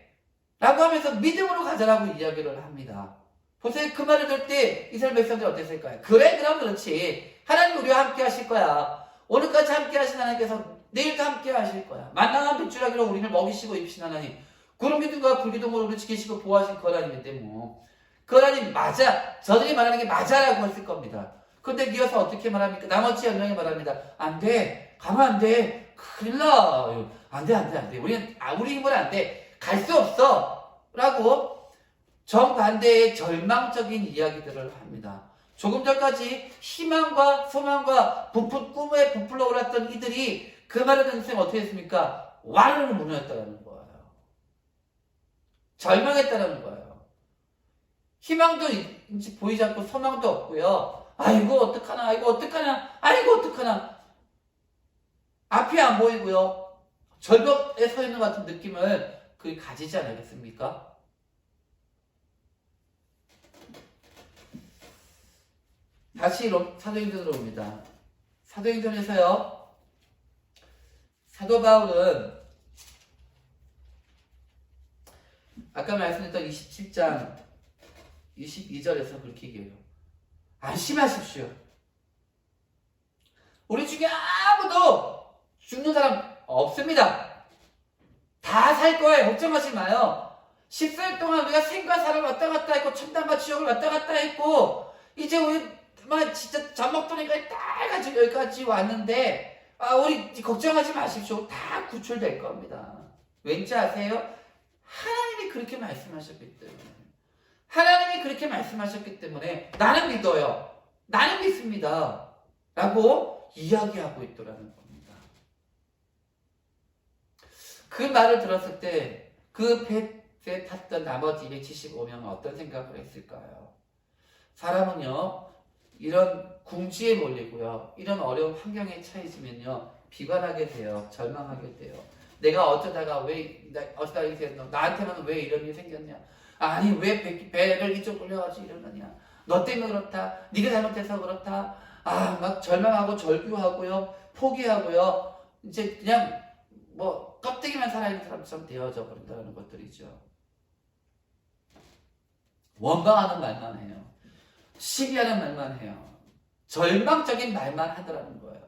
라고 하면서 믿음으로 가자라고 이야기를 합니다. 보세요. 그 말을 들을 때 이스라엘 백성들 어땠을까요? 그래, 그럼 그렇지. 하나님 우리와 함께 하실 거야. 오늘까지 함께 하신 하나님께서 내일도 함께 하실 거야. 만나한 빗줄하기로 우리를 먹이시고 입히신 하나님, 구름 기둥과 불 기둥으로 우리를 지키시고 보호하신 그 하나님인데 그 하나님 맞아. 저들이 말하는 게 맞아라고 했을 겁니다. 그런데 이어서 어떻게 말합니까? 나머지 10명이 말합니다. 안 돼. 가면 안 돼. 큰일 나. 안 돼. 우리 힘은 안 돼. 갈 수 없어. 라고 정반대의 절망적인 이야기들을 합니다. 조금 전까지 희망과 소망과 꿈에 부풀어 올랐던 이들이 그 말을 듣는 셈 어떻게 했습니까? 완전히 무너졌다는 거예요. 절망했다는 거예요. 희망도 보이지 않고 소망도 없고요. 아이고 어떡하나. 앞이 안 보이고요. 절벽에 서 있는 것 같은 느낌을 그게 가지지 않겠습니까? 다시 사도행전으로 옵니다. 사도행전에서요, 사도 바울은 아까 말씀드렸던 27장 22절에서 그렇게 얘기해요. 안심하십시오. 우리 중에 아무도 죽는 사람 없습니다. 다 살 거예요. 걱정하지 마요. 14일 동안 우리가 생과 사를 왔다 갔다 했고 천당과 지옥을 왔다 갔다 했고 이제 우리 진짜 젖먹도니까 다 가지고 여기까지 왔는데 우리 걱정하지 마십시오. 다 구출될 겁니다. 왠지 아세요? 하나님이 그렇게 말씀하셨기 때문에 나는 믿어요. 나는 믿습니다. 라고 이야기하고 있더라는 겁니다. 그 말을 들었을 때 그 배에 탔던 나머지 275명은 어떤 생각을 했을까요? 사람은요, 이런 궁지에 몰리고요, 이런 어려운 환경에 처해지면요, 비관하게 돼요. 절망하게 돼요. 내가 어쩌다가 이렇게 됐노? 나한테는 왜 이런 일이 생겼냐? 아니, 왜 배를 이쪽 돌려가지고 이러느냐? 너 때문에 그렇다. 네가 잘못해서 그렇다. 막 절망하고 절규하고요, 포기하고요, 이제 그냥 껍데기만 살아있는 사람처럼 되어져 버린다는 것들이죠. 원망하는 말만 해요. 시기하는 말만 해요. 절망적인 말만 하더라는 거예요.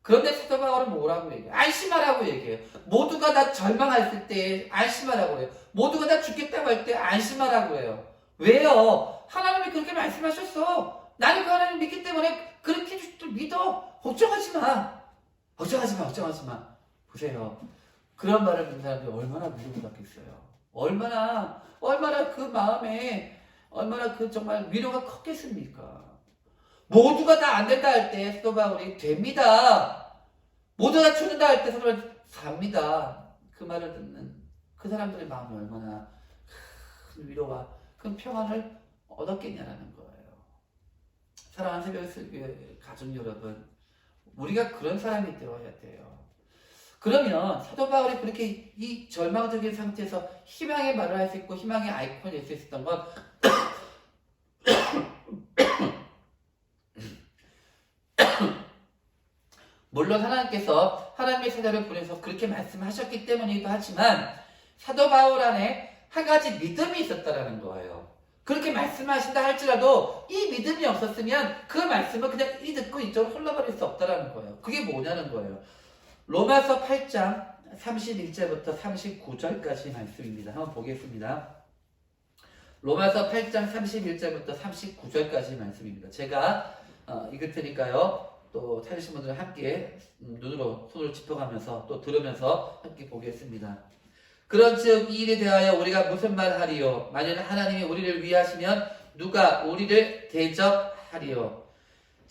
그런데 사도 바울은 뭐라고 얘기해요? 안심하라고 얘기해요. 모두가 다 절망했을 때 안심하라고 해요. 모두가 다 죽겠다고 할 때 안심하라고 해요. 왜요? 하나님이 그렇게 말씀하셨어. 나는 그 하나님 믿기 때문에 그렇게 믿어. 걱정하지 마. 보세요. 그런 말을 듣는 사람들이 얼마나 위로를 받겠어요. 얼마나 그 마음에 얼마나 정말 위로가 컸겠습니까? 모두가 다 안 된다 할 때 사도 바울이 됩니다. 모두가 다 죽는다 할 때 사도 바울이 삽니다. 그 말을 듣는 그 사람들의 마음이 얼마나 큰 위로와 큰 평안을 얻었겠냐라는 거예요. 사랑하는 새벽의 가족 여러분, 우리가 그런 사람이 되어야 돼요. 그러면 사도 바울이 그렇게 이 절망적인 상태에서 희망의 말을 할 수 있고 희망의 아이콘이 될 수 있었던 건 물론 하나님께서 하나님의 사자를 보내서 그렇게 말씀하셨기 때문이기도 하지만 사도 바울 안에 한 가지 믿음이 있었다라는 거예요. 그렇게 말씀하신다 할지라도 이 믿음이 없었으면 그 말씀을 그냥 듣고 이쪽으로 흘러버릴 수 없다라는 거예요. 그게 뭐냐는 거예요. 로마서 8장 31절부터 39절까지 말씀입니다. 한번 보겠습니다. 로마서 8장 31절부터 39절까지 말씀입니다. 제가 읽을 테니까요. 또 찾으신 분들은 함께 손을 짚어가면서 또 들으면서 함께 보겠습니다. 그런즉 이 일에 대하여 우리가 무슨 말 하리요? 만일 하나님이 우리를 위하시면 누가 우리를 대적하리요?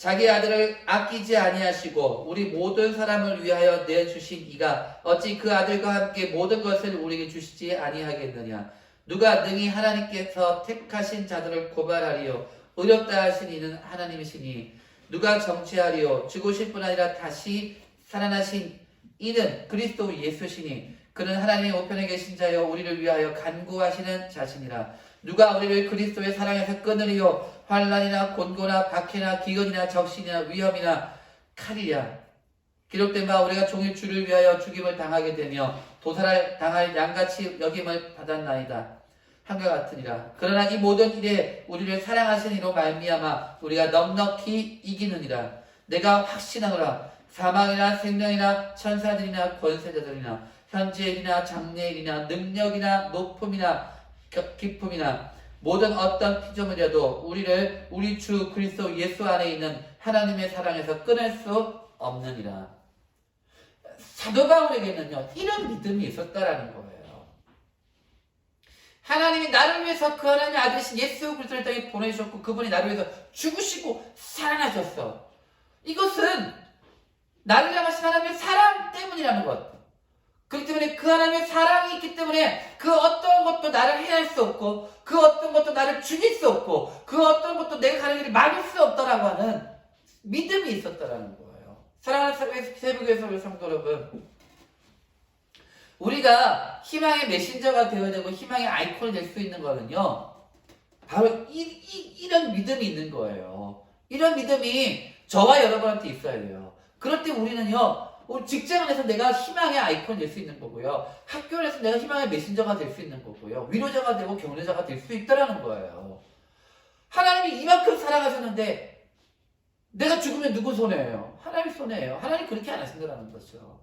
자기 아들을 아끼지 아니하시고 우리 모든 사람을 위하여 내주신 이가 어찌 그 아들과 함께 모든 것을 우리에게 주시지 아니하겠느냐. 누가 능히 하나님께서 택하신 자들을 고발하리요. 의롭다 하신 이는 하나님이시니 누가 정죄하리요. 죽으실 뿐 아니라 다시 살아나신 이는 그리스도 예수시니 그는 하나님의 우편에 계신 자여 우리를 위하여 간구하시는 자신이라. 누가 우리를 그리스도의 사랑에서 끊으리요. 환난이나 곤고나 박해나 기근이나 적신이나 위험이나 칼이랴. 기록된 바 우리가 종일 주를 위하여 죽임을 당하게 되며 도살을 당할 양같이 여김을 받았나이다. 한과 같으니라. 그러나 이 모든 일에 우리를 사랑하신 이로 말미암아 우리가 넉넉히 이기느니라. 내가 확신하노라. 사망이나 생명이나 천사들이나 권세자들이나 현재일이나 장래일이나 능력이나 높음이나 기쁨이나 모든 어떤 피조물이라도 우리를 우리 주 그리스도 예수 안에 있는 하나님의 사랑에서 끊을 수 없느니라. 사도 바울에게는요 이런 믿음이 있었다라는 거예요. 하나님이 나를 위해서 그 하나님의 아들이신 예수 그리스도를 땅에 보내주셨고 그분이 나를 위해서 죽으시고 살아나셨어. 이것은 나를 향하신 하나님의 사랑 때문이라는 것. 그렇기 때문에 그 하나님의 사랑이 있기 때문에 그 어떤 것도 나를 해할 수 없고 그 어떤 것도 나를 죽일 수 없고 그 어떤 것도 내가 가는 길을 막을 수 없다라고 하는 믿음이 있었다라는 거예요. 사랑하는 새벽의 성도 여러분, 우리가 희망의 메신저가 되어야 되고 희망의 아이콘이 될 수 있는 거는요 바로 이런 믿음이 있는 거예요. 이런 믿음이 저와 여러분한테 있어야 돼요. 그럴 때 우리는요 우리 직장에서 내가 희망의 아이콘이 될 수 있는 거고요. 학교에서 내가 희망의 메신저가 될 수 있는 거고요. 위로자가 되고 격려자가 될 수 있다는 거예요. 하나님이 이만큼 사랑하셨는데 내가 죽으면 누구 손해예요? 하나님 손해예요. 하나님 그렇게 안 하신다는 거죠.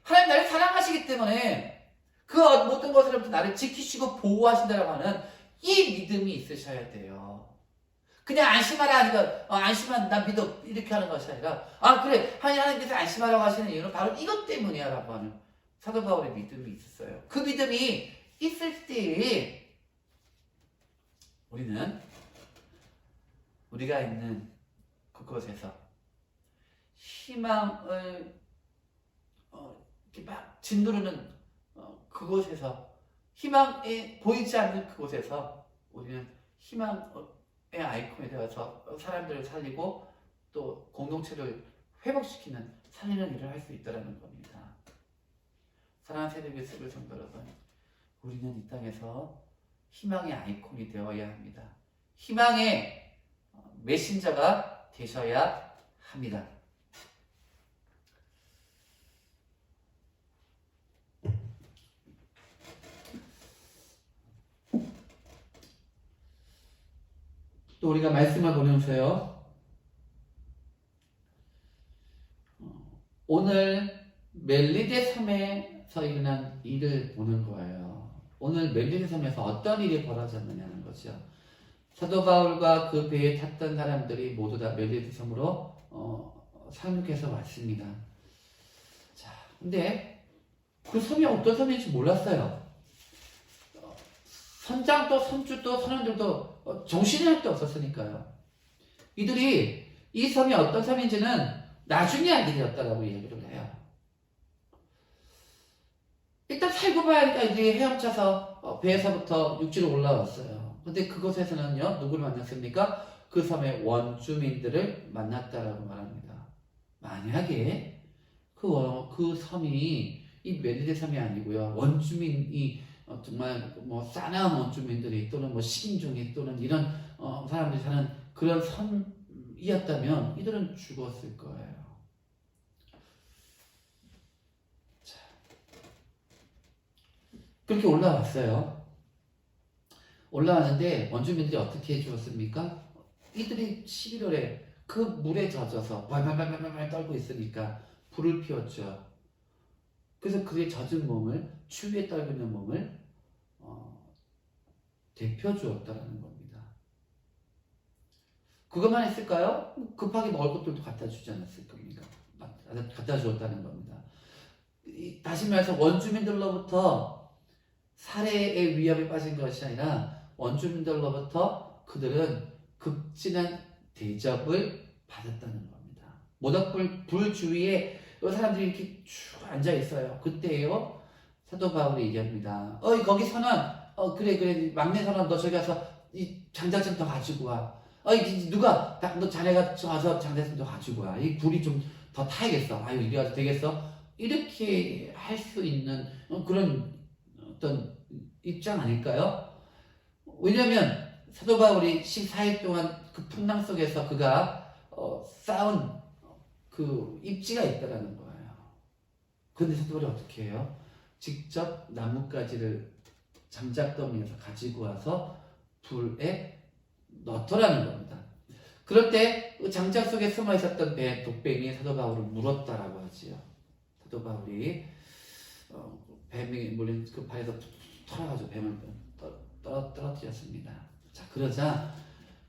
하나님 나를 사랑하시기 때문에 그 모든 것으로부터 나를 지키시고 보호하신다고 하는 이 믿음이 있으셔야 돼요. 그냥 안심하라 하니까 안심한 나 믿어 이렇게 하는 것이 아니라 그래 하나님께서 안심하라고 하시는 이유는 바로 이것 때문이야 라고 하는 사도 바울의 믿음이 있었어요. 그 믿음이 있을 때 우리는 우리가 있는 그곳에서 희망을 이렇게 막 짓누르는 그곳에서 희망이 보이지 않는 그곳에서 우리는 희망 아이콘이 되어서 사람들을 살리고 또 공동체를 회복시키는 살리는 일을 할 수 있다는 겁니다. 사랑하는 새벽의 성도 여러분, 우리는 이 땅에서 희망의 아이콘이 되어야 합니다. 희망의 메신저가 되셔야 합니다. 또 우리가 말씀을 보면서요 오늘 멜리데 섬에서 일어난 일을 보는 거예요. 오늘 멜리데 섬에서 어떤 일이 벌어졌느냐는 거죠. 사도 바울과 그 배에 탔던 사람들이 모두 다 멜리데 섬으로 상륙해서 왔습니다. 자, 근데 그 섬이 어떤 섬인지 몰랐어요. 선장도 선주도 선원들도 정신이 할 데 없었으니까요. 이들이 이 섬이 어떤 섬인지는 나중에 알게 되었다라고 얘기를 해요. 일단 살고 봐야 하니까 이들이 헤엄쳐서 배에서부터 육지로 올라왔어요. 근데 그곳에서는요 누구를 만났습니까? 그 섬의 원주민들을 만났다라고 말합니다. 만약에 그 섬이 이 멜리데 섬이 아니고요 원주민이 정말 뭐 싸나운 원주민들이 또는 뭐 식인종이 또는 이런 사람들이 사는 그런 섬이었다면 이들은 죽었을 거예요. 자, 그렇게 올라왔어요. 올라왔는데 원주민들이 어떻게 해주었습니까? 이들이 11월에 그 물에 젖어서 발발발발발 떨고 있으니까 불을 피웠죠. 그래서 그의 젖은 몸을 추위에 떨고 있는 몸을 데펴 주었다는 겁니다. 그것만 했을까요? 급하게 먹을 것들도 갖다 주지 않았을 겁니까? 갖다 주었다는 겁니다. 다시 말해서 원주민들로부터 살해의 위협에 빠진 것이 아니라 원주민들로부터 그들은 극진한 대접을 받았다는 겁니다. 모닥불 주위에 사람들이 이렇게 쭉 앉아 있어요. 그때요 사도 바울이 얘기합니다. 거기 선원, 그래 막내 선원 너 저기 가서 이 장작 좀 더 가지고 와. 누가 너 자네가 와서 장작 좀 더 가지고 와. 이 불이 좀 더 타야겠어. 아유 이리 와도 되겠어. 이렇게 할 수 있는 그런 어떤 입장 아닐까요? 왜냐면 사도 바울이 14일 동안 그 풍랑 속에서 그가 쌓은 그 입지가 있다라는 거예요. 근데 사도 바울이 어떻게 해요? 직접 나뭇가지를 장작더미에서 가지고 와서 불에 넣더라는 겁니다. 그럴 때 그 장작 속에 숨어 있었던 독뱀이 사도 바울을 물었다라고 하지요. 사도 바울이 뱀이 물린 그 발에서 털어가지고 뱀을 떨어뜨렸습니다. 자, 그러자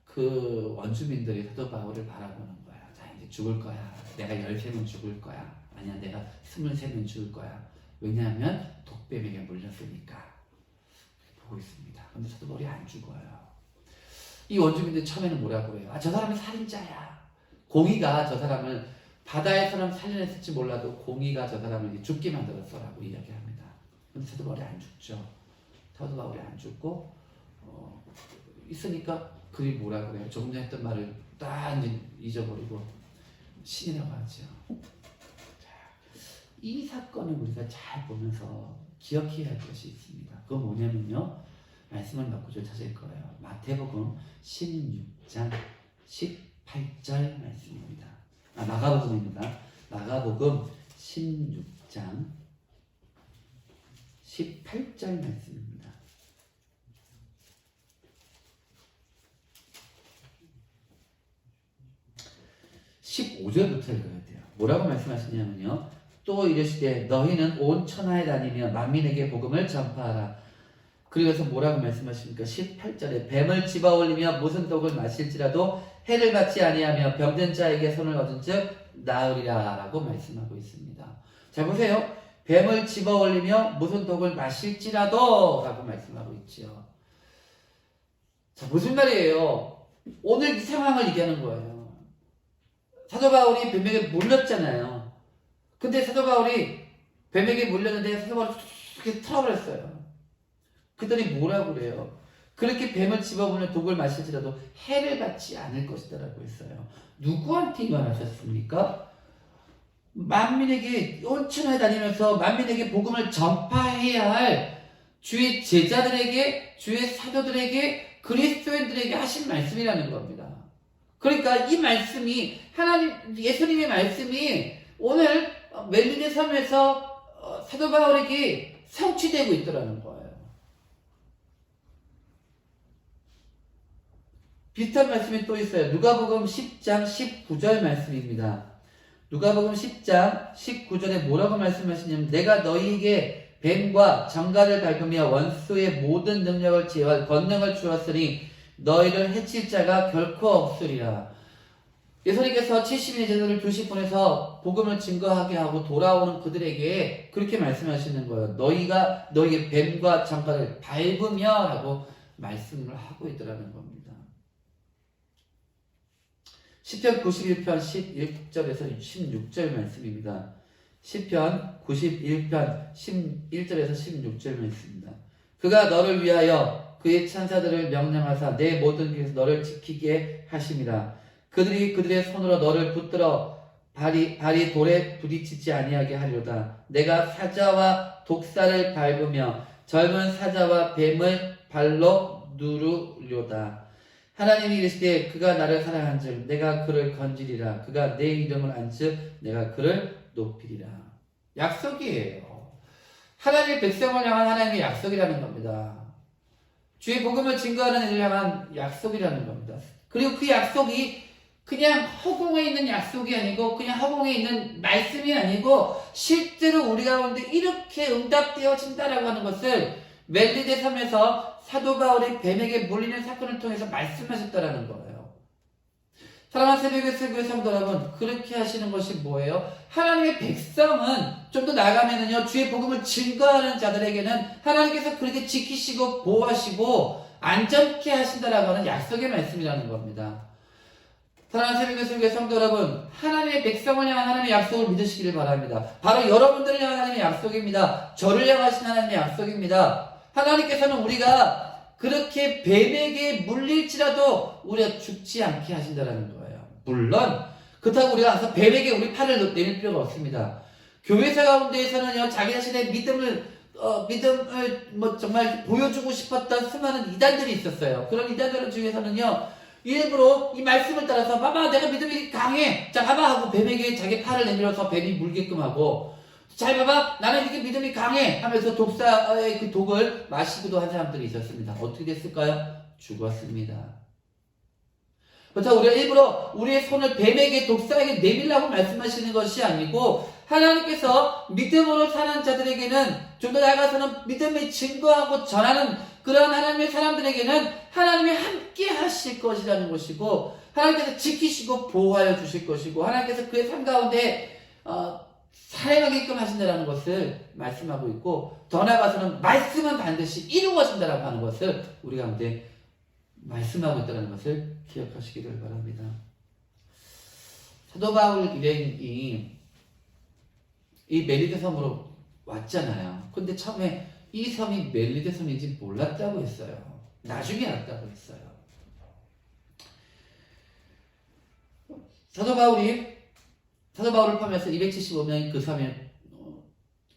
그 원주민들이 사도 바울을 바라보는 거야. 자, 이제 죽을 거야. 내가 13명 죽을 거야. 아니야, 내가 23명 죽을 거야. 왜냐하면 독뱀에게 물렸으니까. 보고 있습니다. 근데 사도 바울이 안 죽어요. 이 원주민들 처음에는 뭐라고 해요? 저 사람이 살인자야. 공의가 저 사람을 바다에서는 살려냈을지 몰라도 공의가 저 사람을 죽게 만들었어라고 이야기합니다. 근데 사도 바울이 안 죽죠. 사도 바울이 안 죽고 있으니까 그리 뭐라고 해요? 조금 전에 했던 말을 딱 잊어버리고 신이라고 하죠. 자, 이 사건을 우리가 잘 보면서 기억해야 할 것이 있습니다. 그건 뭐냐면요. 말씀을 몇 구절 찾을 거예요. 마태복음 16장 18절 말씀입니다. 마가복음입니다. 마가복음 16장 18절 말씀입니다. (15절부터) 읽어야 돼요. 뭐라고 말씀하시냐면요. 또 이르시되 너희는 온 천하에 다니며 만민에게 복음을 전파하라. 그리고서 뭐라고 말씀하십니까? 18절에 뱀을 집어올리며 무슨 독을 마실지라도 해를 받지 아니하며 병든 자에게 손을 얻은 즉 나으리라 라고 말씀하고 있습니다. 자 보세요. 뱀을 집어올리며 무슨 독을 마실지라도 라고 말씀하고 있죠. 자 무슨 말이에요? 오늘 이 상황을 얘기하는 거예요. 사도 바울이 뱀에게 물렸잖아요. 근데 사도 바울이 뱀에게 물렸는데 사도 바울이 이렇게 털어버렸어요. 그들이 뭐라고 그래요? 그렇게 뱀을 집어보는 독을 마실지라도 해를 받지 않을 것이다 라고 했어요. 누구한테 이 말 하셨습니까? 만민에게 온 천하에 다니면서 만민에게 복음을 전파해야 할 주의 제자들에게, 주의 사도들에게, 그리스도인들에게 하신 말씀이라는 겁니다. 그러니까 이 말씀이 하나님, 예수님의 말씀이 오늘 멜리네 섬에서 사도 바울에게 성취되고 있더라는 거예요. 비슷한 말씀이 또 있어요. 누가복음 10장 19절 말씀입니다. 누가복음 10장 19절에 뭐라고 말씀하시냐면 내가 너희에게 뱀과 정갈을 밟으며 원수의 모든 능력을 제어할 권능을 주었으니 너희를 해칠 자가 결코 없으리라. 예수님께서 70인의 제자들을 둘씩 보내서 복음을 증거하게 하고 돌아오는 그들에게 그렇게 말씀하시는 거예요. 너희가 너희의 뱀과 정갈을 밟으며 라고 말씀을 하고 있더라는 겁니다. 시편 91편 11절에서 16절 말씀입니다. 시편 91편 11절에서 16절 말씀입니다. 그가 너를 위하여 그의 천사들을 명령하사 내 모든 길에서 너를 지키게 하심이라. 그들이 그들의 손으로 너를 붙들어 발이 돌에 부딪히지 아니하게 하리로다. 내가 사자와 독사를 밟으며 젊은 사자와 뱀을 발로 누르려다. 하나님이 이르시되 그가 나를 사랑한즉 내가 그를 건지리라. 그가 내 이름을 안즉 내가 그를 높이리라. 약속이에요. 하나님의 백성을 향한 하나님의 약속이라는 겁니다. 주의 복음을 증거하는 이를 향한 약속이라는 겁니다. 그리고 그 약속이 그냥 허공에 있는 약속이 아니고 그냥 허공에 있는 말씀이 아니고 실제로 우리 가운데 이렇게 응답되어진다라고 하는 것을 멜리네 섬에서 사도 바울이 뱀에게 물리는 사건을 통해서 말씀하셨다라는 거예요. 사랑하는 새벽의 설교의 성도 여러분, 그렇게 하시는 것이 뭐예요? 하나님의 백성은 좀 더 나아가면은요, 주의 복음을 증거하는 자들에게는 하나님께서 그렇게 지키시고 보호하시고 안전케 하신다라고 하는 약속의 말씀이라는 겁니다. 사랑하는 새벽의 설교 성도 여러분, 하나님의 백성을 향한 하나님의 약속을 믿으시기를 바랍니다. 바로 여러분들을 향한 하나님의 약속입니다. 저를 향하신 하나님의 약속입니다. 하나님께서는 우리가 그렇게 뱀에게 물릴지라도 우리가 죽지 않게 하신다는 거예요. 물론 그렇다고 우리가 가서 뱀에게 우리 팔을 내밀 필요가 없습니다. 교회사 가운데에서는요, 자기 자신의 믿음을 정말 보여주고 싶었던 수많은 이단들이 있었어요. 그런 이단들 중에서는요, 일부러 이 말씀을 따라서 봐봐 내가 믿음이 강해 자 봐봐 하고 뱀에게 자기 팔을 내밀어서 뱀이 물게끔 하고, 잘 봐봐 나는 이렇게 믿음이 강해 하면서 독사의 그 독을 마시기도 한 사람들이 있었습니다. 어떻게 됐을까요? 죽었습니다. 그렇다고 우리가 일부러 우리의 손을 뱀에게 독사에게 내밀라고 말씀하시는 것이 아니고, 하나님께서 믿음으로 사는 자들에게는, 좀 더 나아가서는 믿음을 증거하고 전하는 그런 하나님의 사람들에게는 하나님이 함께 하실 것이라는 것이고, 하나님께서 지키시고 보호하여 주실 것이고, 하나님께서 그의 삶 가운데 살아가게끔 하신다는 것을 말씀하고 있고, 더 나아가서는 말씀은 반드시 이루어진다라고 하는 것을 우리 가운데 말씀하고 있다는 것을 기억하시기를 바랍니다. 사도 바울 일행이 이 멜리데 섬으로 왔잖아요. 근데 처음에 이 섬이 멜리데 섬인지 몰랐다고 했어요. 나중에 알았다고 했어요. 사도 바울을 포함해서 275명이 그 섬에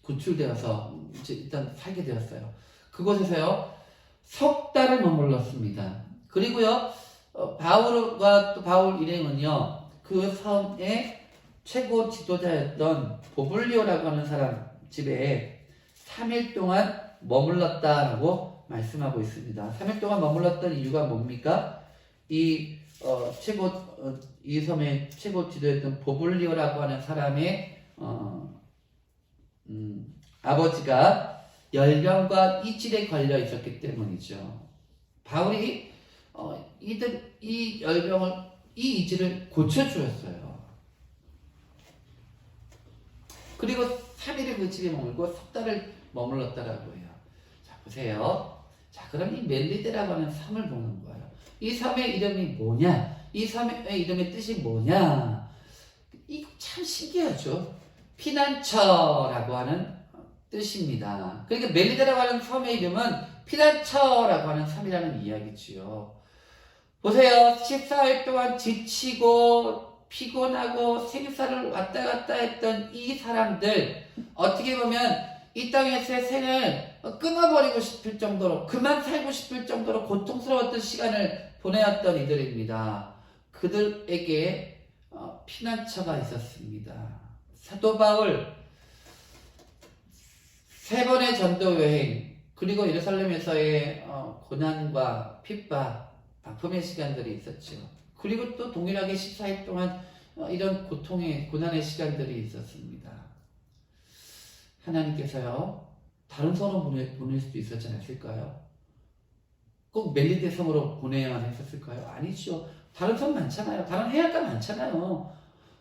구출되어서 일단 살게 되었어요. 그곳에서요, 석 달을 머물렀습니다. 그리고요, 바울과 또 바울 일행은요, 그 섬의 최고 지도자였던 보블리오라고 하는 사람 집에 3일 동안 머물렀다라고 말씀하고 있습니다. 3일 동안 머물렀던 이유가 뭡니까? 이 섬의 최고 지도였던 보블리오라고 하는 사람의 아버지가 열병과 이질에 걸려 있었기 때문이죠. 바울이 이 열병을, 이 이질을 고쳐주었어요. 그리고 3일을 그 집에 머물고 석 달을 머물렀다라고 해요. 자, 보세요. 자, 그럼 이 멜리데라고 하는 섬을 보는 거예요. 이 섬의 이름이 뭐냐? 이 섬의 이름의 뜻이 뭐냐? 이거 참 신기하죠? 피난처라고 하는 뜻입니다. 그러니까 멜리데라고 하는 섬의 이름은 피난처라고 하는 섬이라는 이야기지요. 보세요. 14일 동안 지치고 피곤하고 생사를 왔다 갔다 했던 이 사람들, 어떻게 보면 이 땅에서의 생을 끊어버리고 싶을 정도로, 그만 살고 싶을 정도로 고통스러웠던 시간을 보내었던 이들입니다. 그들에게 피난처가 있었습니다. 사도 바울 3번의 전도 여행, 그리고 예루살렘에서의 고난과 핍박, 아픔의 시간들이 있었죠. 그리고 또 동일하게 14일 동안 이런 고난의 시간들이 있었습니다. 하나님께서요, 다른 섬으로 보낼 수도 있었지 않았을까요? 꼭 멜리데 섬으로 보내야만 했었을까요? 아니죠. 다른 섬 많잖아요. 다른 해안가 많잖아요.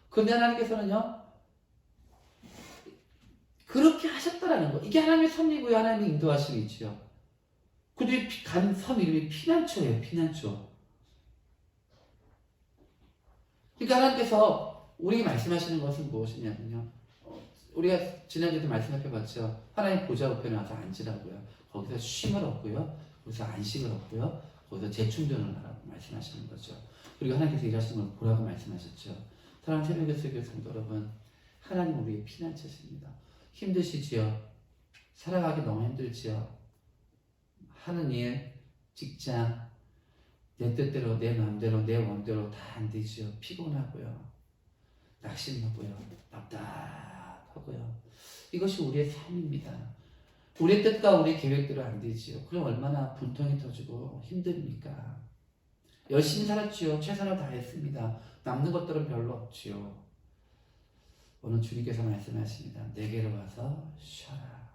근데 하나님께서는요, 그렇게 하셨다라는 거. 이게 하나님의 섭리고요, 하나님의 인도하심이지요. 그들이 가는 섬 이름이 피난처예요, 피난처. 그러니까 하나님께서 우리에게 말씀하시는 것은 무엇이냐면요, 우리가 지난주에도 말씀해봤죠. 하나님 보좌 우편에 와서 앉으라고요. 거기서 쉼을 얻고요, 거기서 안식을 얻고요, 거기서 재충전을 하라고 말씀하시는 거죠. 그리고 하나님께서 일하시는 걸 보라고 말씀하셨죠. 사랑하는 새벽의 설교 성도 여러분, 하나님 우리의 피난처십니다. 힘드시지요? 살아가기 너무 힘들지요? 하는 일, 직장, 내 뜻대로, 내 마음대로, 내 원대로 다 안 되지요. 피곤하고요, 낙심하고요, 답답하고요. 이것이 우리의 삶입니다. 우리의 뜻과 우리의 계획대로 안 되지요. 그럼 얼마나 분통이 터지고 힘듭니까? 열심히 살았지요. 최선을 다했습니다. 남는 것들은 별로 없지요. 오늘 주님께서 말씀하십니다. 내게로 와서 쉬어라.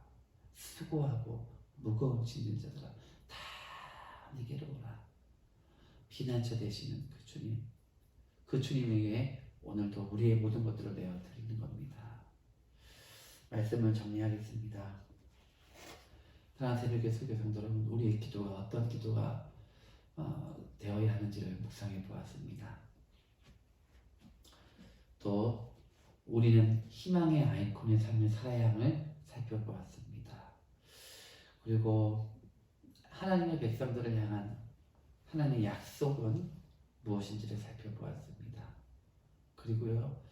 수고하고 무거운 짐진 자들아, 다 내게로 오라. 피난처 되시는 그 주님, 그 주님에게 오늘도 우리의 모든 것들을 내어드리는 겁니다. 말씀을 정리하겠습니다. 사랑하는 새벽의 설교 성도 여러분, 우리의 기도가 어떤 기도가 되어야 하는지를 묵상해 보았습니다. 우리는 희망의 아이콘의 삶을 살아야 함을 살펴보았습니다. 그리고 하나님의 백성들을 향한 하나님의 약속은 무엇인지를 살펴보았습니다. 그리고요,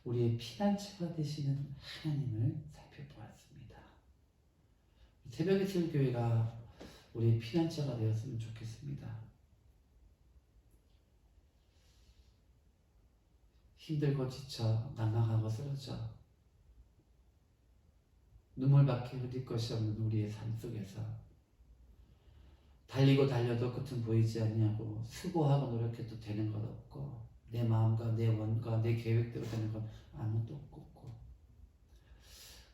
우리의 피난처가 되시는 하나님을 살펴보았습니다. 새벽의 설교회가 우리의 피난처가 되었으면 좋겠습니다. 힘들고 지쳐 난강하고 쓰러져 눈물밖에 흘릴 것이 없는 우리의 삶 속에서 달리고 달려도 끝은 보이지 않냐고 수고하고 노력해도 되는 것 없고 내 마음과 내 원과 내 계획대로 되는 건 아무것도 없고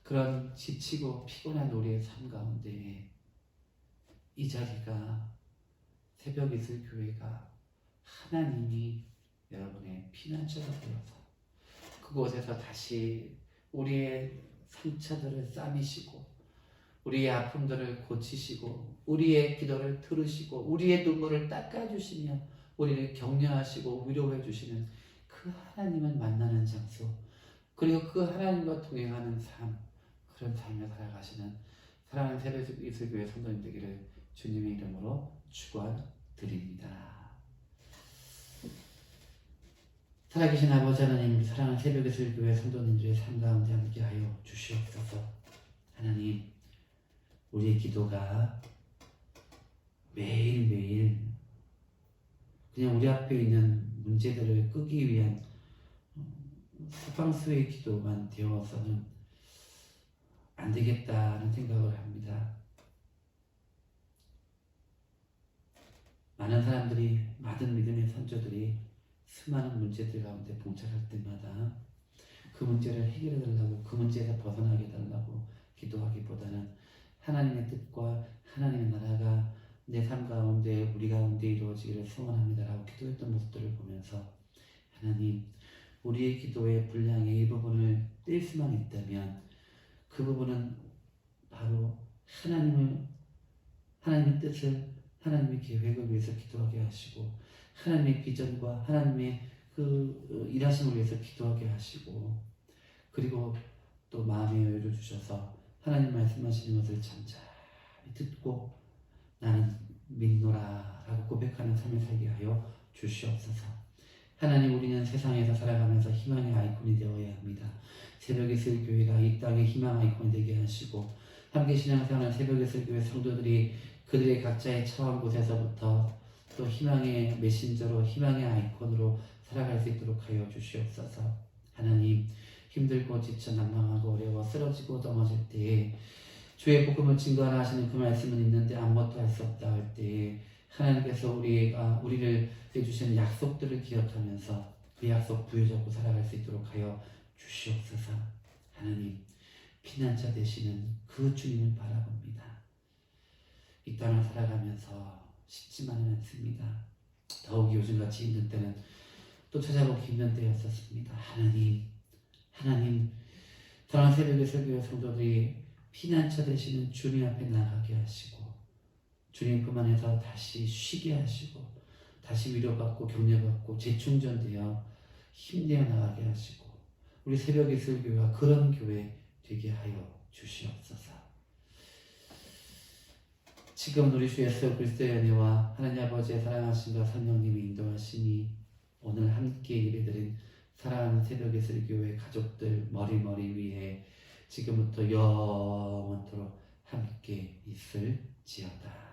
그런 지치고 피곤한 우리의 삶 가운데 이 자리가 새벽 이슬 교회가 하나님이 여러분의 피난처가 되어서 그곳에서 다시 우리의 상처들을 싸매시고 우리의 아픔들을 고치시고 우리의 기도를 들으시고 우리의 눈물을 닦아주시며 우리를 격려하시고 위로해 주시는 그 하나님을 만나는 장소 그리고 그 하나님과 동행하는 삶 그런 삶을 살아가시는 사랑하는 새벽 이슬교회 성도님 되기를 주님의 이름으로 축원드립니다. 살아계신 아버지 하나님, 우리 사랑하는 새벽의 설교회 성도님들의 삶 가운데 함께하여 주시옵소서. 하나님, 우리의 기도가 매일매일 그냥 우리 앞에 있는 문제들을 끄기 위한 소방수의 기도만 되어서는 안 되겠다는 생각을 합니다. 많은 사람들이, 많은 믿음의 선조들이 수많은 문제들 가운데 봉착할 때마다 그 문제를 해결해 달라고 그 문제에서 벗어나게 달라고 기도하기보다는 하나님의 뜻과 하나님의 나라가 내 삶 가운데 우리 가운데 이루어지기를 소원합니다라고 기도했던 모습들을 보면서 하나님 우리의 기도의 분량의 일부분을 뗄 수만 있다면 그 부분은 바로 하나님의 뜻을 하나님의 계획을 위해서 기도하게 하시고 하나님의 비전과 하나님의 그 일하심을 위해서 기도하게 하시고 그리고 또 마음의 여유를 주셔서 하나님 말씀하시는 것을 잠잠히 듣고 나는 믿노라 라고 고백하는 삶을 살게 하여 주시옵소서. 하나님 우리는 세상에서 살아가면서 희망의 아이콘이 되어야 합니다. 새벽의 설교회가 이 땅의 희망 아이콘이 되게 하시고 함께 신앙생활하는 새벽의 설교회 성도들이 그들의 각자의 처한 곳에서부터 또 희망의 메신저로 희망의 아이콘으로 살아갈 수 있도록 하여 주시옵소서. 하나님 힘들고 지쳐 낭망하고 어려워 쓰러지고 넘어질 때에 주의 복음을 증거하라 하시는 그 말씀은 있는데 아무것도 할 수 없다 할 때에 하나님께서 우리를 해주시는 약속들을 기억하면서 그 약속 부여잡고 살아갈 수 있도록 하여 주시옵소서. 하나님 피난처 되시는 그 주님을 바라봅니다. 이 땅을 살아가면서 쉽지만은 않습니다. 더욱 요즘같이 힘든 때는 또 찾아보기 힘든 때였었습니다. 하나님 사랑하는 새벽의 설교회 성도들이 피난처 되시는 주님 앞에 나가게 하시고 주님 그만해서 다시 쉬게 하시고 다시 위로받고 격려받고 재충전되어 힘내어 나가게 하시고 우리 새벽의 설교회가 그런 교회 되게 하여 주시옵소서. 지금 우리 주 예수 그리스도의 은혜와 하나님 아버지의 사랑하심과 성령님의 인도하심이 오늘 함께 예배드린 사랑하는 새벽의 설교회 가족들 머리 위에 지금부터 영원토록 함께 있을지어다.